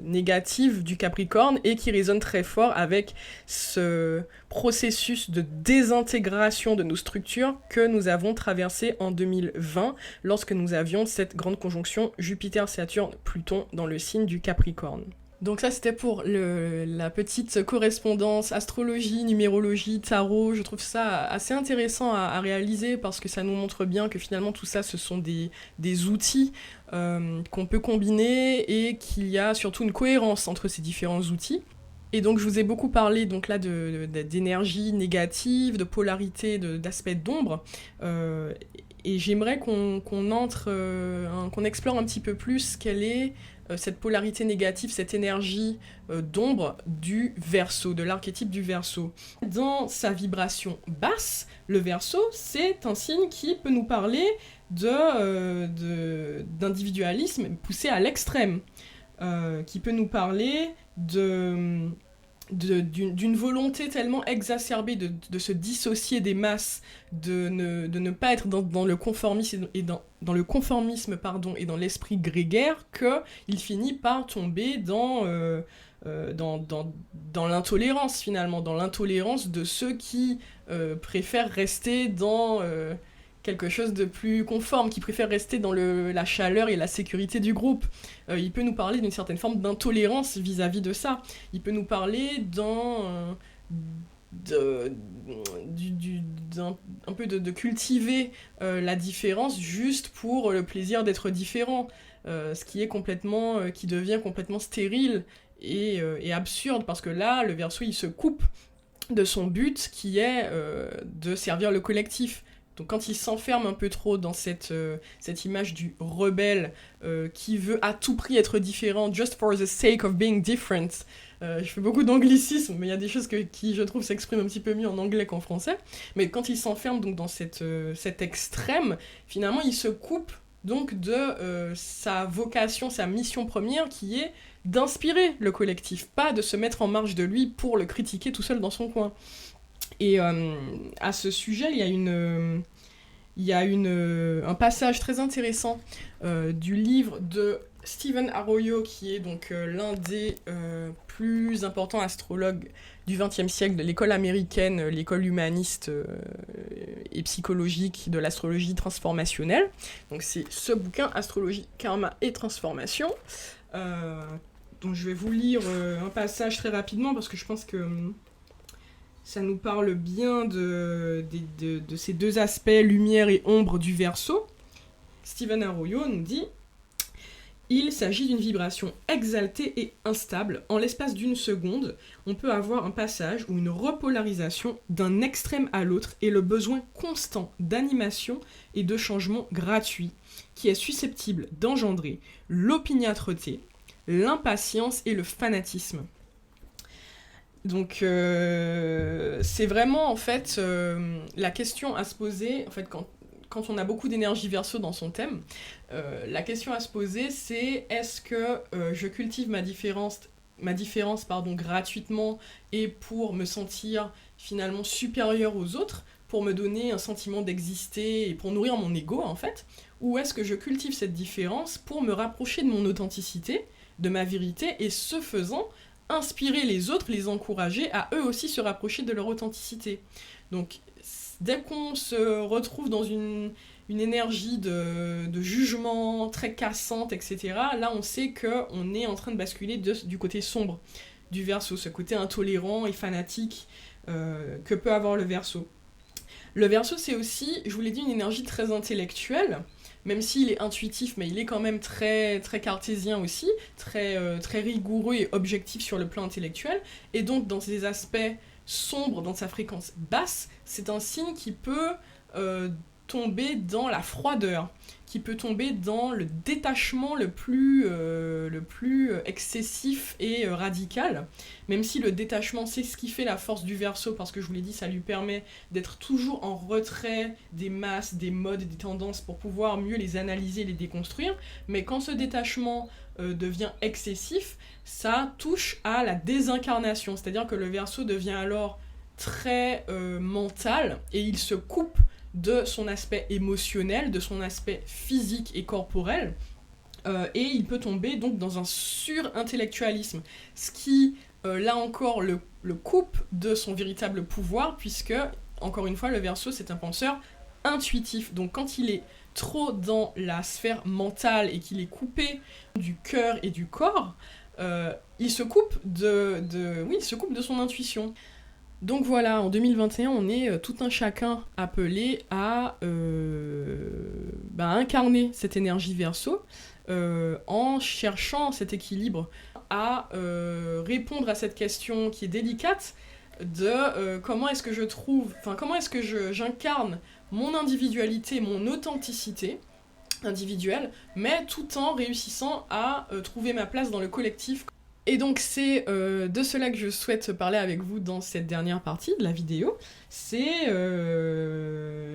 négative du Capricorne et qui résonne très fort avec ce processus de désintégration de nos structures que nous avons traversé en 2020 lorsque nous avions cette grande conjonction Jupiter-Saturne-Pluton dans le signe du Capricorne. Donc ça, c'était pour la petite correspondance astrologie, numérologie, tarot. Je trouve ça assez intéressant à réaliser parce que ça nous montre bien que finalement tout ça, ce sont des outils qu'on peut combiner et qu'il y a surtout une cohérence entre ces différents outils. Et donc je vous ai beaucoup parlé donc là d'énergie négative, de polarité, d'aspects d'ombre. Et j'aimerais qu'on explore un petit peu ce qu'elle est cette polarité négative, cette énergie d'ombre du Verseau, de l'archétype du Verseau. Dans sa vibration basse, le Verseau, c'est un signe qui peut nous parler d'individualisme poussé à l'extrême, qui peut nous parler d'une volonté tellement exacerbée de se dissocier des masses, de ne pas être dans le conformisme et dans le conformisme et dans l'esprit grégaire, qu'il finit par tomber dans l'intolérance finalement, dans l'intolérance de ceux qui préfèrent rester dans quelque chose de plus conforme, qui préfèrent rester dans la chaleur et la sécurité du groupe. Il peut nous parler d'une certaine forme d'intolérance vis-à-vis de ça. Il peut nous parler un peu de cultiver la différence juste pour le plaisir d'être différent, ce qui devient complètement stérile et absurde, parce que là, le Verseau, il se coupe de son but qui est de servir le collectif. Donc quand il s'enferme un peu trop dans cette image du rebelle qui veut à tout prix être différent, just for the sake of being different, je fais beaucoup d'anglicisme, mais il y a des choses qui, je trouve, s'expriment un petit peu mieux en anglais qu'en français, mais quand il s'enferme donc dans cet extrême, finalement il se coupe donc de sa vocation, sa mission première, qui est d'inspirer le collectif, pas de se mettre en marge de lui pour le critiquer tout seul dans son coin. Et à ce sujet, il y a un passage très intéressant du livre de Stephen Arroyo, qui est donc l'un des plus importants astrologues du XXe siècle, de l'école américaine, l'école humaniste et psychologique de l'astrologie transformationnelle. Donc c'est ce bouquin, Astrologie, Karma et Transformation. Donc je vais vous lire un passage très rapidement, parce que je pense que ça nous parle bien de ces deux aspects, lumière et ombre du Verseau. Stephen Arroyo nous dit « Il s'agit d'une vibration exaltée et instable. En l'espace d'une seconde, on peut avoir un passage ou une repolarisation d'un extrême à l'autre et le besoin constant d'animation et de changement gratuit qui est susceptible d'engendrer l'opiniâtreté, l'impatience et le fanatisme. » Donc c'est vraiment en fait la question à se poser, en fait quand on a beaucoup d'énergie Verseau dans son thème, la question à se poser c'est est-ce que je cultive ma différence gratuitement et pour me sentir finalement supérieur aux autres, pour me donner un sentiment d'exister et pour nourrir mon ego en fait, ou est-ce que je cultive cette différence pour me rapprocher de mon authenticité, de ma vérité, et ce faisant inspirer les autres, les encourager à eux aussi se rapprocher de leur authenticité. Donc dès qu'on se retrouve dans une énergie de jugement très cassante, etc., là on sait qu'on est en train de basculer du côté sombre du Verseau, ce côté intolérant et fanatique que peut avoir le Verseau. Le Verseau, c'est aussi, je vous l'ai dit, une énergie très intellectuelle, même s'il est intuitif, mais il est quand même très, très cartésien aussi, très rigoureux et objectif sur le plan intellectuel, et donc dans ses aspects sombres, dans sa fréquence basse, c'est un signe qui peut tomber dans la froideur, qui peut tomber dans le détachement le plus excessif et radical, même si le détachement, c'est ce qui fait la force du Verseau, parce que je vous l'ai dit, ça lui permet d'être toujours en retrait des masses, des modes, des tendances, pour pouvoir mieux les analyser, les déconstruire, mais quand ce détachement devient excessif, ça touche à la désincarnation, c'est-à-dire que le Verseau devient alors très mental, et il se coupe de son aspect émotionnel, de son aspect physique et corporel, et il peut tomber donc dans un surintellectualisme, ce qui, là encore, le coupe de son véritable pouvoir, puisque, encore une fois, le Verseau, c'est un penseur intuitif. Donc quand il est trop dans la sphère mentale et qu'il est coupé du cœur et du corps, il se coupe il se coupe de son intuition. Donc voilà, en 2021, on est tout un chacun appelé à incarner cette énergie Verseau en cherchant cet équilibre, à répondre à cette question qui est délicate de comment est-ce que j'incarne mon individualité, mon authenticité individuelle, mais tout en réussissant à trouver ma place dans le collectif. Et donc c'est de cela que je souhaite parler avec vous dans cette dernière partie de la vidéo. C'est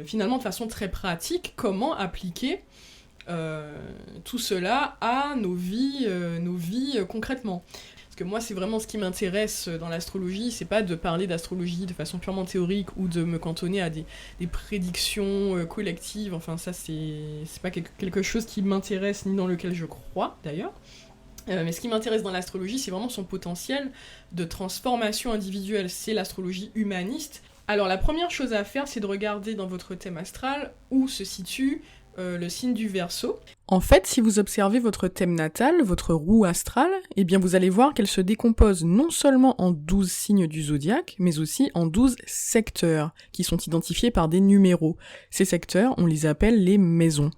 finalement de façon très pratique comment appliquer tout cela à nos vies concrètement. Parce que moi, c'est vraiment ce qui m'intéresse dans l'astrologie, c'est pas de parler d'astrologie de façon purement théorique ou de me cantonner à des prédictions collectives, enfin ça c'est pas quelque chose qui m'intéresse ni dans lequel je crois d'ailleurs. Mais ce qui m'intéresse dans l'astrologie, c'est vraiment son potentiel de transformation individuelle, c'est l'astrologie humaniste. Alors la première chose à faire, c'est de regarder dans votre thème astral où se situe le signe du Verseau. En fait, si vous observez votre thème natal, votre roue astrale, eh bien vous allez voir qu'elle se décompose non seulement en 12 signes du zodiaque, mais aussi en 12 secteurs, qui sont identifiés par des numéros. Ces secteurs, on les appelle les maisons.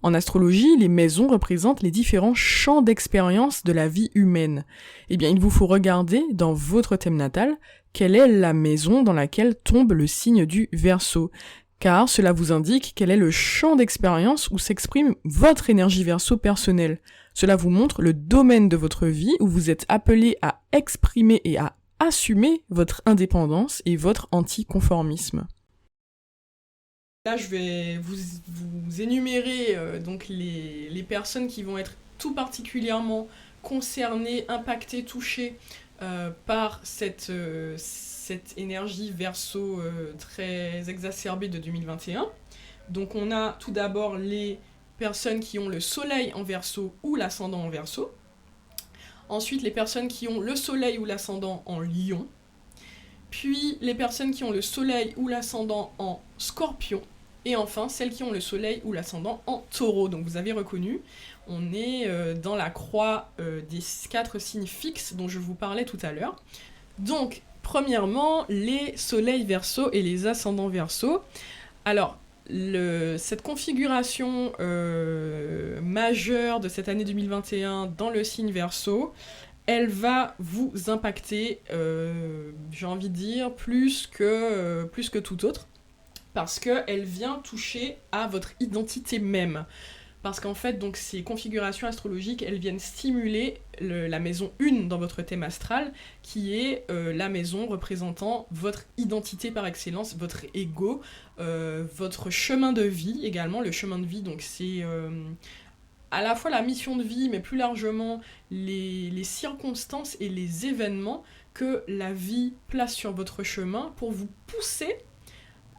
En astrologie, les maisons représentent les différents champs d'expérience de la vie humaine. Eh bien, il vous faut regarder dans votre thème natal quelle est la maison dans laquelle tombe le signe du Verseau, car cela vous indique quel est le champ d'expérience où s'exprime votre énergie Verseau personnelle. Cela vous montre le domaine de votre vie où vous êtes appelé à exprimer et à assumer votre indépendance et votre anticonformisme. Là, je vais vous énumérer donc les personnes qui vont être tout particulièrement concernées, impactées, touchées par cette énergie Verseau très exacerbée de 2021. Donc on a tout d'abord les personnes qui ont le soleil en Verseau ou l'ascendant en Verseau. Ensuite, les personnes qui ont le soleil ou l'ascendant en Lion. Puis les personnes qui ont le soleil ou l'ascendant en Scorpion. Et enfin, celles qui ont le soleil ou l'ascendant en Taureau. Donc vous avez reconnu, on est dans la croix des 4 signes fixes dont je vous parlais tout à l'heure. Donc, premièrement, les soleils Verseau et les ascendants Verseau. Alors, cette configuration majeure de cette année 2021 dans le signe Verseau, elle va vous impacter, j'ai envie de dire, plus que tout autre, parce qu'elle vient toucher à votre identité même. Parce qu'en fait, donc, ces configurations astrologiques, elles viennent stimuler la maison 1 dans votre thème astral, qui est la maison représentant votre identité par excellence, votre ego, votre chemin de vie également. Le chemin de vie, donc c'est à la fois la mission de vie, mais plus largement les circonstances et les événements que la vie place sur votre chemin pour vous pousser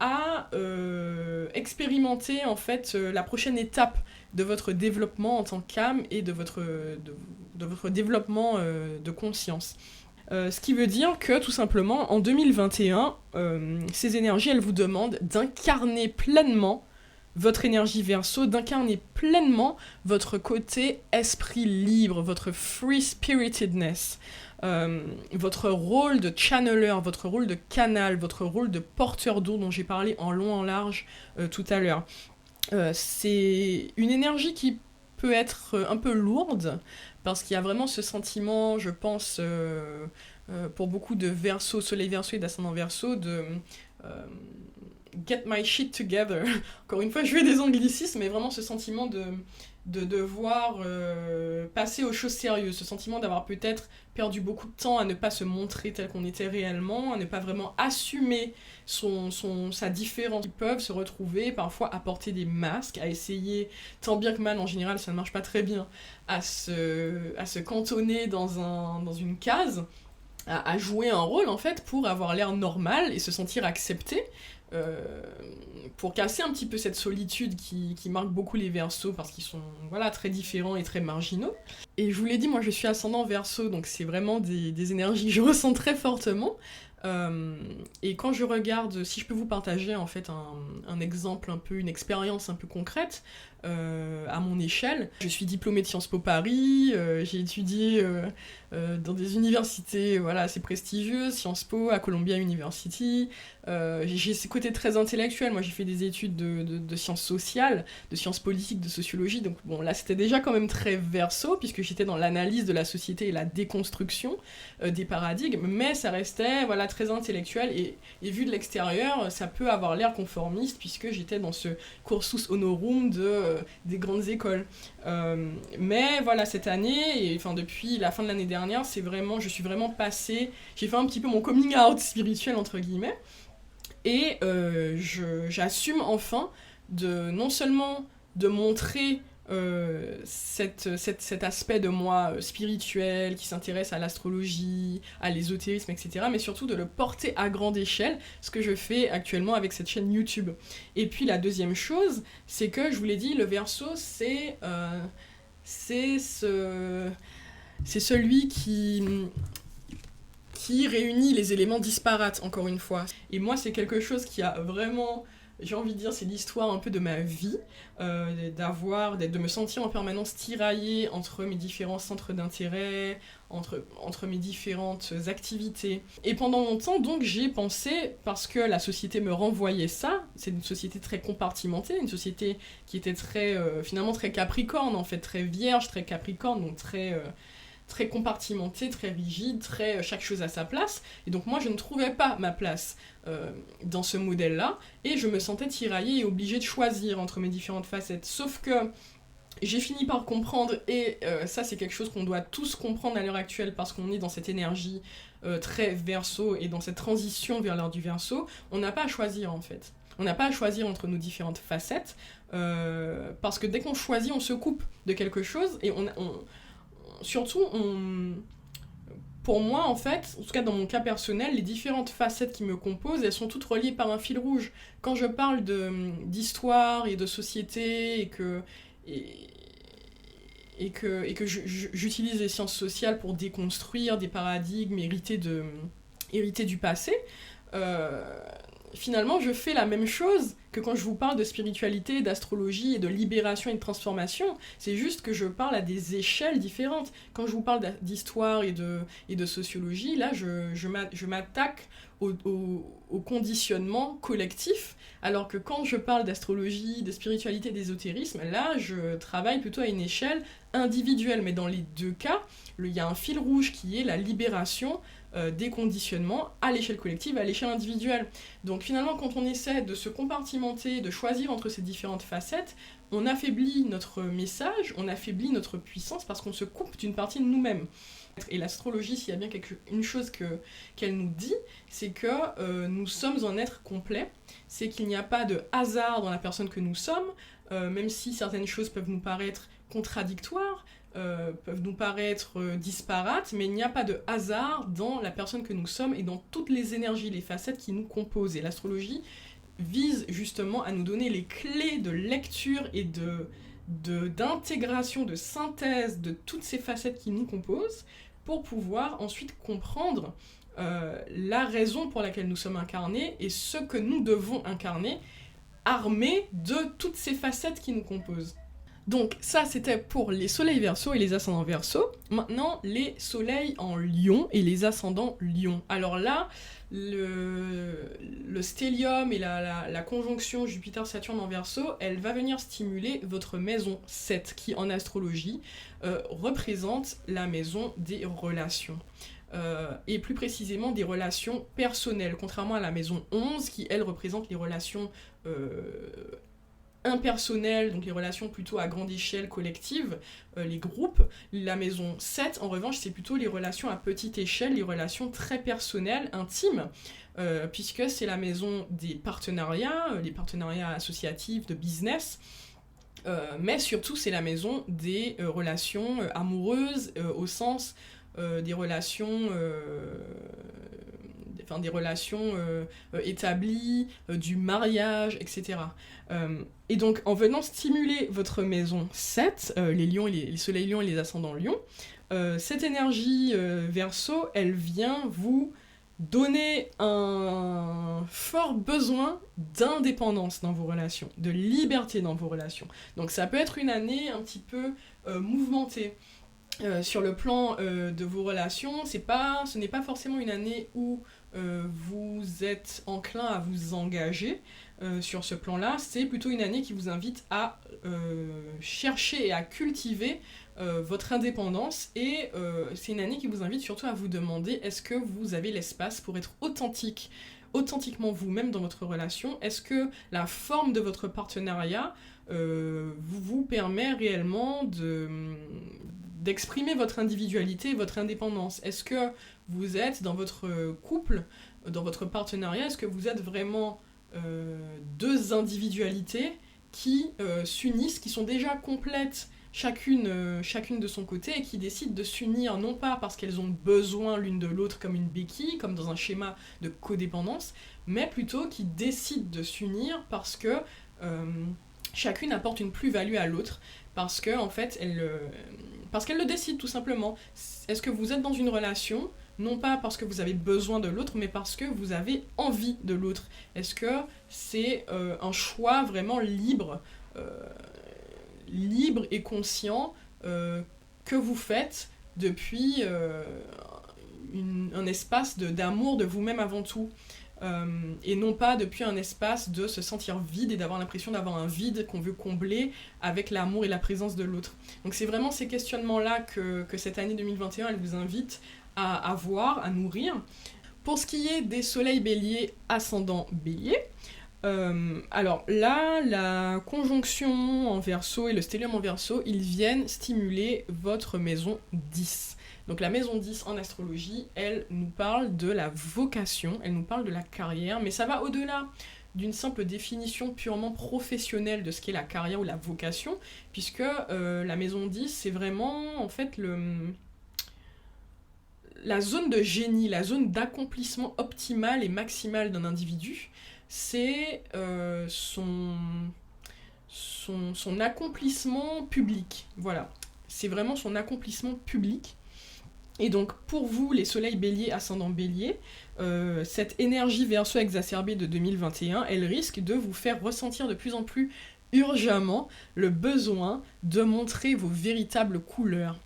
à expérimenter en fait la prochaine étape de votre développement en tant qu'âme et de votre développement de conscience. Ce qui veut dire que, tout simplement, en 2021, ces énergies, elles vous demandent d'incarner pleinement votre énergie Verseau, d'incarner pleinement votre côté esprit libre, votre free spiritedness, votre rôle de channeler, votre rôle de canal, votre rôle de porteur d'eau dont j'ai parlé en long en large tout à l'heure. C'est une énergie qui peut être un peu lourde, parce qu'il y a vraiment ce sentiment, je pense, pour beaucoup de Verseau, soleil Verseau et d'ascendant Verseau, de get my shit together. Encore une fois, je fais des anglicismes, mais vraiment ce sentiment de devoir passer aux choses sérieuses, ce sentiment d'avoir peut-être perdu beaucoup de temps à ne pas se montrer tel qu'on était réellement, à ne pas vraiment assumer sa différence. Ils peuvent se retrouver parfois à porter des masques, à essayer, tant bien que mal, en général ça ne marche pas très bien, à se cantonner dans une case, à jouer un rôle en fait pour avoir l'air normal et se sentir accepté. Pour casser un petit peu cette solitude qui marque beaucoup les Verseaux parce qu'ils sont très différents et très marginaux. Et je vous l'ai dit, moi je suis ascendant Verseau, donc c'est vraiment des énergies que je ressens très fortement. Et quand je regarde, si je peux vous partager en fait un exemple, une expérience un peu concrète à mon échelle, je suis diplômée de Sciences Po Paris, j'ai étudié dans des universités assez prestigieuses, Sciences Po, à Columbia University, j'ai côté très intellectuel. Moi, j'ai fait des études de sciences sociales, de sciences politiques, de sociologie. Donc, bon, là, c'était déjà quand même très Verseau, puisque j'étais dans l'analyse de la société et la déconstruction des paradigmes. Mais ça restait, voilà, très intellectuel. Et vu de l'extérieur, ça peut avoir l'air conformiste, puisque j'étais dans ce cursus honorum des grandes écoles. Mais voilà, cette année, et enfin depuis la fin de l'année dernière, je suis vraiment passée, j'ai fait un petit peu mon coming out spirituel entre guillemets, et j'assume enfin non seulement de montrer cet aspect de moi spirituel qui s'intéresse à l'astrologie, à l'ésotérisme, etc., mais surtout de le porter à grande échelle, ce que je fais actuellement avec cette chaîne YouTube. Et puis la deuxième chose, c'est que je vous l'ai dit, le Verseau, c'est celui qui réunit les éléments disparates, encore une fois. Et moi, c'est quelque chose qui a vraiment, j'ai envie de dire, c'est l'histoire un peu de ma vie, de me sentir en permanence tiraillée entre mes différents centres d'intérêt, entre mes différentes activités. Et pendant longtemps, donc, j'ai pensé, parce que la société me renvoyait ça, c'est une société très compartimentée, une société qui était finalement très capricorne, en fait, très vierge, très capricorne, donc très compartimenté, très rigide, chaque chose à sa place. Et donc moi, je ne trouvais pas ma place dans ce modèle-là, et je me sentais tiraillée et obligée de choisir entre mes différentes facettes. Sauf que j'ai fini par comprendre, et ça c'est quelque chose qu'on doit tous comprendre à l'heure actuelle, parce qu'on est dans cette énergie très Verseau, et dans cette transition vers l'heure du Verseau, on n'a pas à choisir en fait. On n'a pas à choisir entre nos différentes facettes, parce que dès qu'on choisit, on se coupe de quelque chose, et surtout, pour moi, en fait, en tout cas dans mon cas personnel, les différentes facettes qui me composent, elles sont toutes reliées par un fil rouge. Quand je parle d'histoire et de société, et que j'utilise les sciences sociales pour déconstruire des paradigmes hérités du passé, finalement, je fais la même chose que quand je vous parle de spiritualité, d'astrologie et de libération et de transformation. C'est juste que je parle à des échelles différentes. Quand je vous parle d'histoire et de sociologie, là, je m'attaque au conditionnement collectif, alors que quand je parle d'astrologie, de spiritualité, d'ésotérisme, là, je travaille plutôt à une échelle individuelle. Mais dans les deux cas, il y a un fil rouge qui est la libération des conditionnements à l'échelle collective, à l'échelle individuelle. Donc finalement, quand on essaie de se compartimenter, de choisir entre ces différentes facettes, on affaiblit notre message, on affaiblit notre puissance, parce qu'on se coupe d'une partie de nous-mêmes. Et l'astrologie, s'il y a bien une chose qu'elle nous dit, c'est que nous sommes un être complet, c'est qu'il n'y a pas de hasard dans la personne que nous sommes, même si certaines choses peuvent nous paraître contradictoires, peuvent nous paraître disparates, mais il n'y a pas de hasard dans la personne que nous sommes et dans toutes les énergies, les facettes qui nous composent. Et l'astrologie vise justement à nous donner les clés de lecture et d'intégration, de synthèse de toutes ces facettes qui nous composent, pour pouvoir ensuite comprendre la raison pour laquelle nous sommes incarnés et ce que nous devons incarner, armés de toutes ces facettes qui nous composent. Donc ça, c'était pour les soleils Verseau et les ascendants Verseau. Maintenant, les soleils en Lion et les ascendants Lion. Alors là, le stellium et la conjonction Jupiter-Saturne en Verseau, elle va venir stimuler votre maison 7, qui en astrologie représente la maison des relations. Et plus précisément des relations personnelles, contrairement à la maison 11, qui elle représente les relations impersonnelles, donc les relations plutôt à grande échelle collective, les groupes. La maison 7, en revanche, c'est plutôt les relations à petite échelle, les relations très personnelles, intimes, puisque c'est la maison des partenariats associatifs, de business, mais surtout c'est la maison des relations amoureuses, au sens des relations établies, du mariage, etc. Et donc, en venant stimuler votre maison 7, les soleils lions et les ascendants lions, cette énergie Verseau, elle vient vous donner un fort besoin d'indépendance dans vos relations, de liberté dans vos relations. Donc ça peut être une année un petit peu mouvementée. Sur le plan de vos relations, ce n'est pas forcément une année où vous êtes enclin à vous engager sur ce plan-là, c'est plutôt une année qui vous invite à chercher et à cultiver votre indépendance, et c'est une année qui vous invite surtout à vous demander, est-ce que vous avez l'espace pour être authentiquement vous-même dans votre relation? Est-ce que la forme de votre partenariat vous permet réellement d'exprimer votre individualité et votre indépendance? Est-ce que vous êtes dans votre couple, dans votre partenariat, est-ce que vous êtes vraiment deux individualités qui s'unissent, qui sont déjà complètes chacune de son côté, et qui décident de s'unir non pas parce qu'elles ont besoin l'une de l'autre comme une béquille, comme dans un schéma de codépendance, mais plutôt qui décident de s'unir parce que chacune apporte une plus-value à l'autre, parce que en fait parce qu'elle le décide tout simplement. Est-ce que vous êtes dans une relation non pas parce que vous avez besoin de l'autre, mais parce que vous avez envie de l'autre? Est-ce que c'est un choix vraiment libre et conscient que vous faites depuis un espace d'amour de vous-même avant tout, et non pas depuis un espace de se sentir vide et d'avoir l'impression d'avoir un vide qu'on veut combler avec l'amour et la présence de l'autre. Donc c'est vraiment ces questionnements-là que cette année 2021 elle vous invite à avoir, à nourrir. Pour ce qui est des soleils bélier, ascendant bélier, alors là, la conjonction en Verseau et le stellium en Verseau, ils viennent stimuler votre maison 10. Donc la maison 10 en astrologie, elle nous parle de la vocation, elle nous parle de la carrière, mais ça va au-delà d'une simple définition purement professionnelle de ce qu'est la carrière ou la vocation, puisque la maison 10, c'est vraiment en fait la zone de génie, la zone d'accomplissement optimal et maximal d'un individu. C'est son accomplissement public. Voilà. C'est vraiment son accomplissement public. Et donc, pour vous, les soleils bélier, ascendant bélier, cette énergie Verseau exacerbée de 2021, elle risque de vous faire ressentir de plus en plus urgemment le besoin de montrer vos véritables couleurs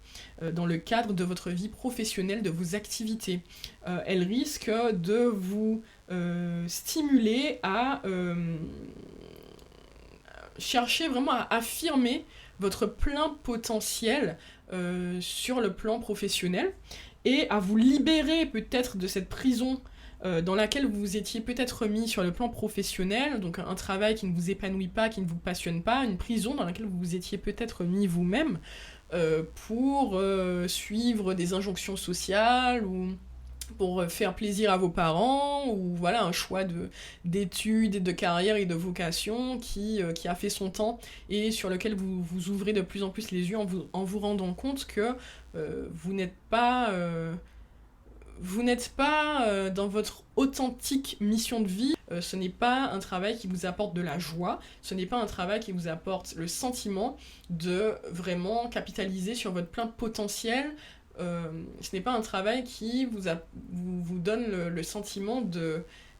dans le cadre de votre vie professionnelle, de vos activités. Elle risque de vous stimuler à chercher vraiment à affirmer votre plein potentiel sur le plan professionnel, et à vous libérer peut-être de cette prison dans laquelle vous vous étiez peut-être mis sur le plan professionnel, donc un travail qui ne vous épanouit pas, qui ne vous passionne pas, une prison dans laquelle vous vous étiez peut-être mis vous-même pour suivre des injonctions sociales, ou pour faire plaisir à vos parents, ou voilà, un choix d'études, de carrière et de vocation qui a fait son temps, et sur lequel vous vous ouvrez de plus en plus les yeux en vous rendant compte que vous n'êtes pas dans votre authentique mission de vie. Ce n'est pas un travail qui vous apporte de la joie, ce n'est pas un travail qui vous apporte le sentiment de vraiment capitaliser sur votre plein potentiel. Ce n'est pas un travail qui vous donne le sentiment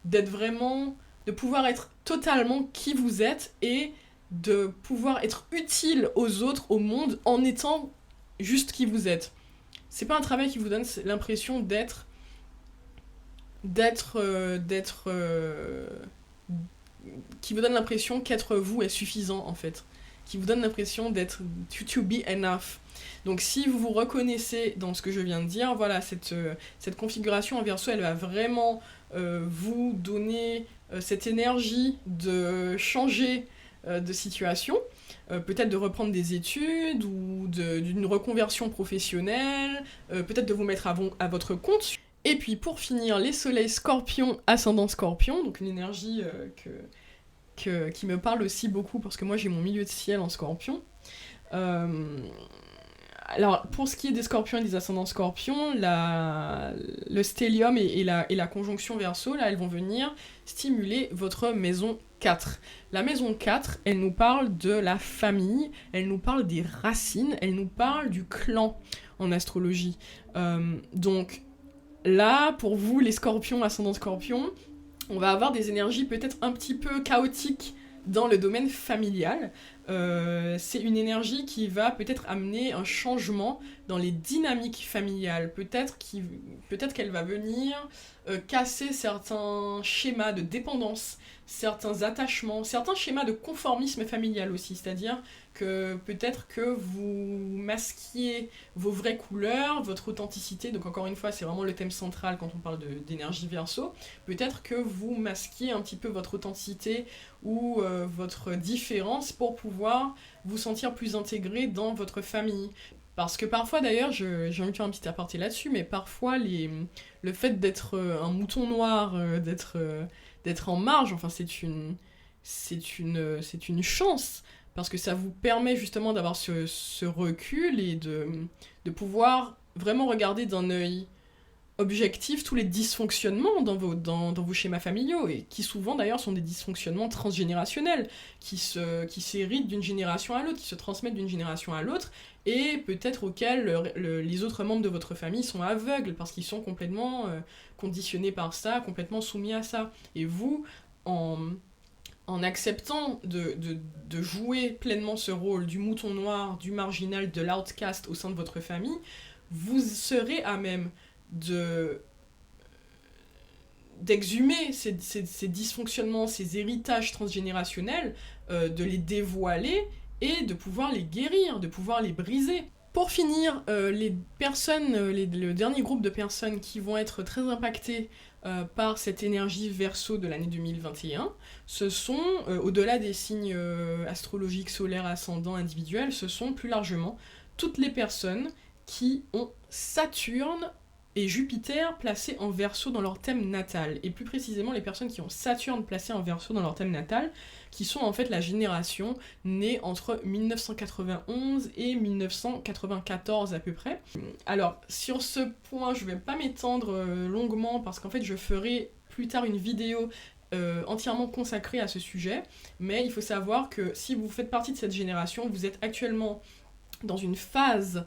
d'être vraiment, de pouvoir être totalement qui vous êtes, et de pouvoir être utile aux autres, au monde, en étant juste qui vous êtes. C'est pas un travail qui vous donne l'impression qui vous donne l'impression qu'être vous est suffisant, en fait. Qui vous donne l'impression d'être to be enough. Donc si vous vous reconnaissez dans ce que je viens de dire, voilà, cette configuration en Verseau, elle va vraiment vous donner cette énergie de changer de situation, peut-être de reprendre des études, ou d'une reconversion professionnelle, peut-être de vous mettre à votre compte. Et puis pour finir, les soleils scorpion, ascendant scorpion, donc une énergie qui me parle aussi beaucoup, parce que moi j'ai mon milieu de ciel en scorpion. Alors, pour ce qui est des scorpions et des ascendants scorpions, le stellium et la conjonction Verseau, là, elles vont venir stimuler votre maison 4. La maison 4, elle nous parle de la famille, elle nous parle des racines, elle nous parle du clan en astrologie. Donc là, pour vous, les scorpions, ascendants scorpions, on va avoir des énergies peut-être un petit peu chaotiques dans le domaine familial, c'est une énergie qui va peut-être amener un changement dans les dynamiques familiales. Peut-être qu'elle va venir casser certains schémas de dépendance, certains attachements, certains schémas de conformisme familial aussi. C'est-à-dire que peut-être que vous masquiez vos vraies couleurs, votre authenticité. Donc encore une fois, c'est vraiment le thème central quand on parle d'énergie Verseau. Peut-être que vous masquiez un petit peu votre authenticité ou votre différence pour pouvoir vous sentir plus intégré dans votre famille. Parce que parfois d'ailleurs, j'ai envie de faire un petit aparté là-dessus, mais parfois le fait d'être un mouton noir, d'être en marge, enfin c'est une chance, parce que ça vous permet justement d'avoir ce recul et de pouvoir vraiment regarder d'un œil objectif tous les dysfonctionnements dans vos schémas familiaux, et qui souvent d'ailleurs sont des dysfonctionnements transgénérationnels, qui s'héritent d'une génération à l'autre, qui se transmettent d'une génération à l'autre, et peut-être auxquels les autres membres de votre famille sont aveugles, parce qu'ils sont complètement conditionnés par ça, complètement soumis à ça. Et vous, en acceptant de jouer pleinement ce rôle du mouton noir, du marginal, de l'outcast au sein de votre famille, vous serez à même d'exhumer ces dysfonctionnements, ces héritages transgénérationnels, de les dévoiler et de pouvoir les guérir, de pouvoir les briser. Pour finir, le dernier groupe de personnes qui vont être très impactées par cette énergie Verseau de l'année 2021, ce sont, au-delà des signes astrologiques, solaires, ascendants, individuels, ce sont plus largement toutes les personnes qui ont Saturne et Jupiter placés en Verseau dans leur thème natal, et plus précisément les personnes qui ont Saturne placé en Verseau dans leur thème natal, qui sont en fait la génération née entre 1991 et 1994 à peu près. Alors sur ce point je vais pas m'étendre longuement, parce qu'en fait je ferai plus tard une vidéo entièrement consacrée à ce sujet, mais il faut savoir que si vous faites partie de cette génération, vous êtes actuellement dans une phase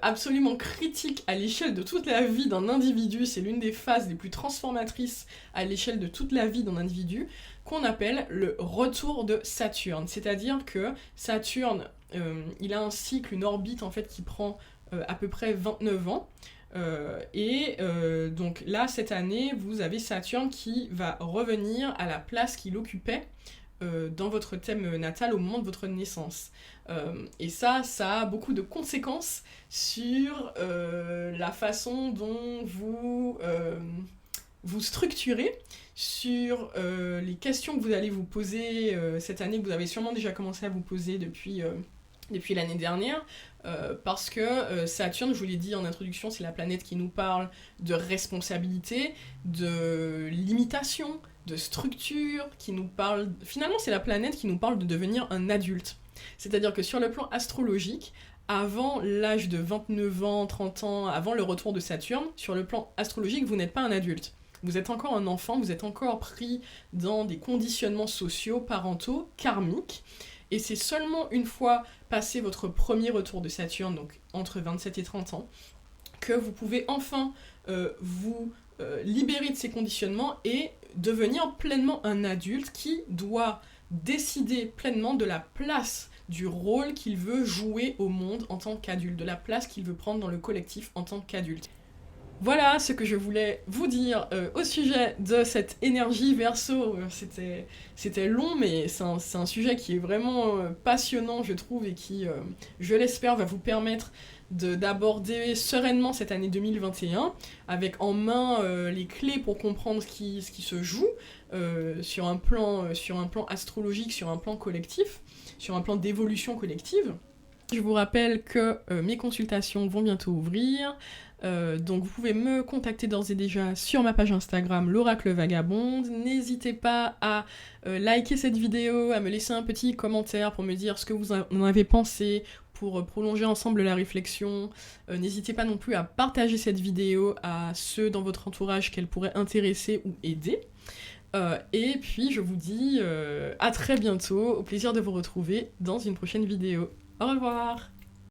absolument critique à l'échelle de toute la vie d'un individu. C'est l'une des phases les plus transformatrices à l'échelle de toute la vie d'un individu, qu'on appelle le retour de Saturne. C'est-à-dire que Saturne, il a un cycle, une orbite en fait qui prend à peu près 29 ans. Donc là, cette année, vous avez Saturne qui va revenir à la place qu'il occupait dans votre thème natal au moment de votre naissance. Et ça a beaucoup de conséquences sur la façon dont vous structurez, sur les questions que vous allez vous poser cette année, que vous avez sûrement déjà commencé à vous poser depuis l'année dernière, parce que Saturne, je vous l'ai dit en introduction, c'est la planète qui nous parle de responsabilité, de limitation, de structure, qui nous parle... Finalement, c'est la planète qui nous parle de devenir un adulte. C'est-à-dire que sur le plan astrologique, avant l'âge de 29 ans, 30 ans, avant le retour de Saturne, sur le plan astrologique, vous n'êtes pas un adulte. Vous êtes encore un enfant, vous êtes encore pris dans des conditionnements sociaux, parentaux, karmiques, et c'est seulement une fois passé votre premier retour de Saturne, donc entre 27 et 30 ans, que vous pouvez enfin vous libérer de ces conditionnements et devenir pleinement un adulte qui doit décider pleinement de la place, du rôle qu'il veut jouer au monde en tant qu'adulte, de la place qu'il veut prendre dans le collectif en tant qu'adulte. Voilà ce que je voulais vous dire au sujet de cette énergie Verseau. C'était long, mais c'est un sujet qui est vraiment passionnant, je trouve, et qui, je l'espère, va vous permettre d'aborder sereinement cette année 2021, avec en main les clés pour comprendre ce qui se joue sur un plan astrologique, sur un plan collectif, sur un plan d'évolution collective. Je vous rappelle que mes consultations vont bientôt ouvrir, donc vous pouvez me contacter d'ores et déjà sur ma page Instagram, l'Oracle Vagabonde. N'hésitez pas à liker cette vidéo, à me laisser un petit commentaire pour me dire ce que vous en avez pensé, pour prolonger ensemble la réflexion. N'hésitez pas non plus à partager cette vidéo à ceux dans votre entourage qu'elle pourrait intéresser ou aider. Et puis je vous dis à très bientôt, au plaisir de vous retrouver dans une prochaine vidéo. Au revoir!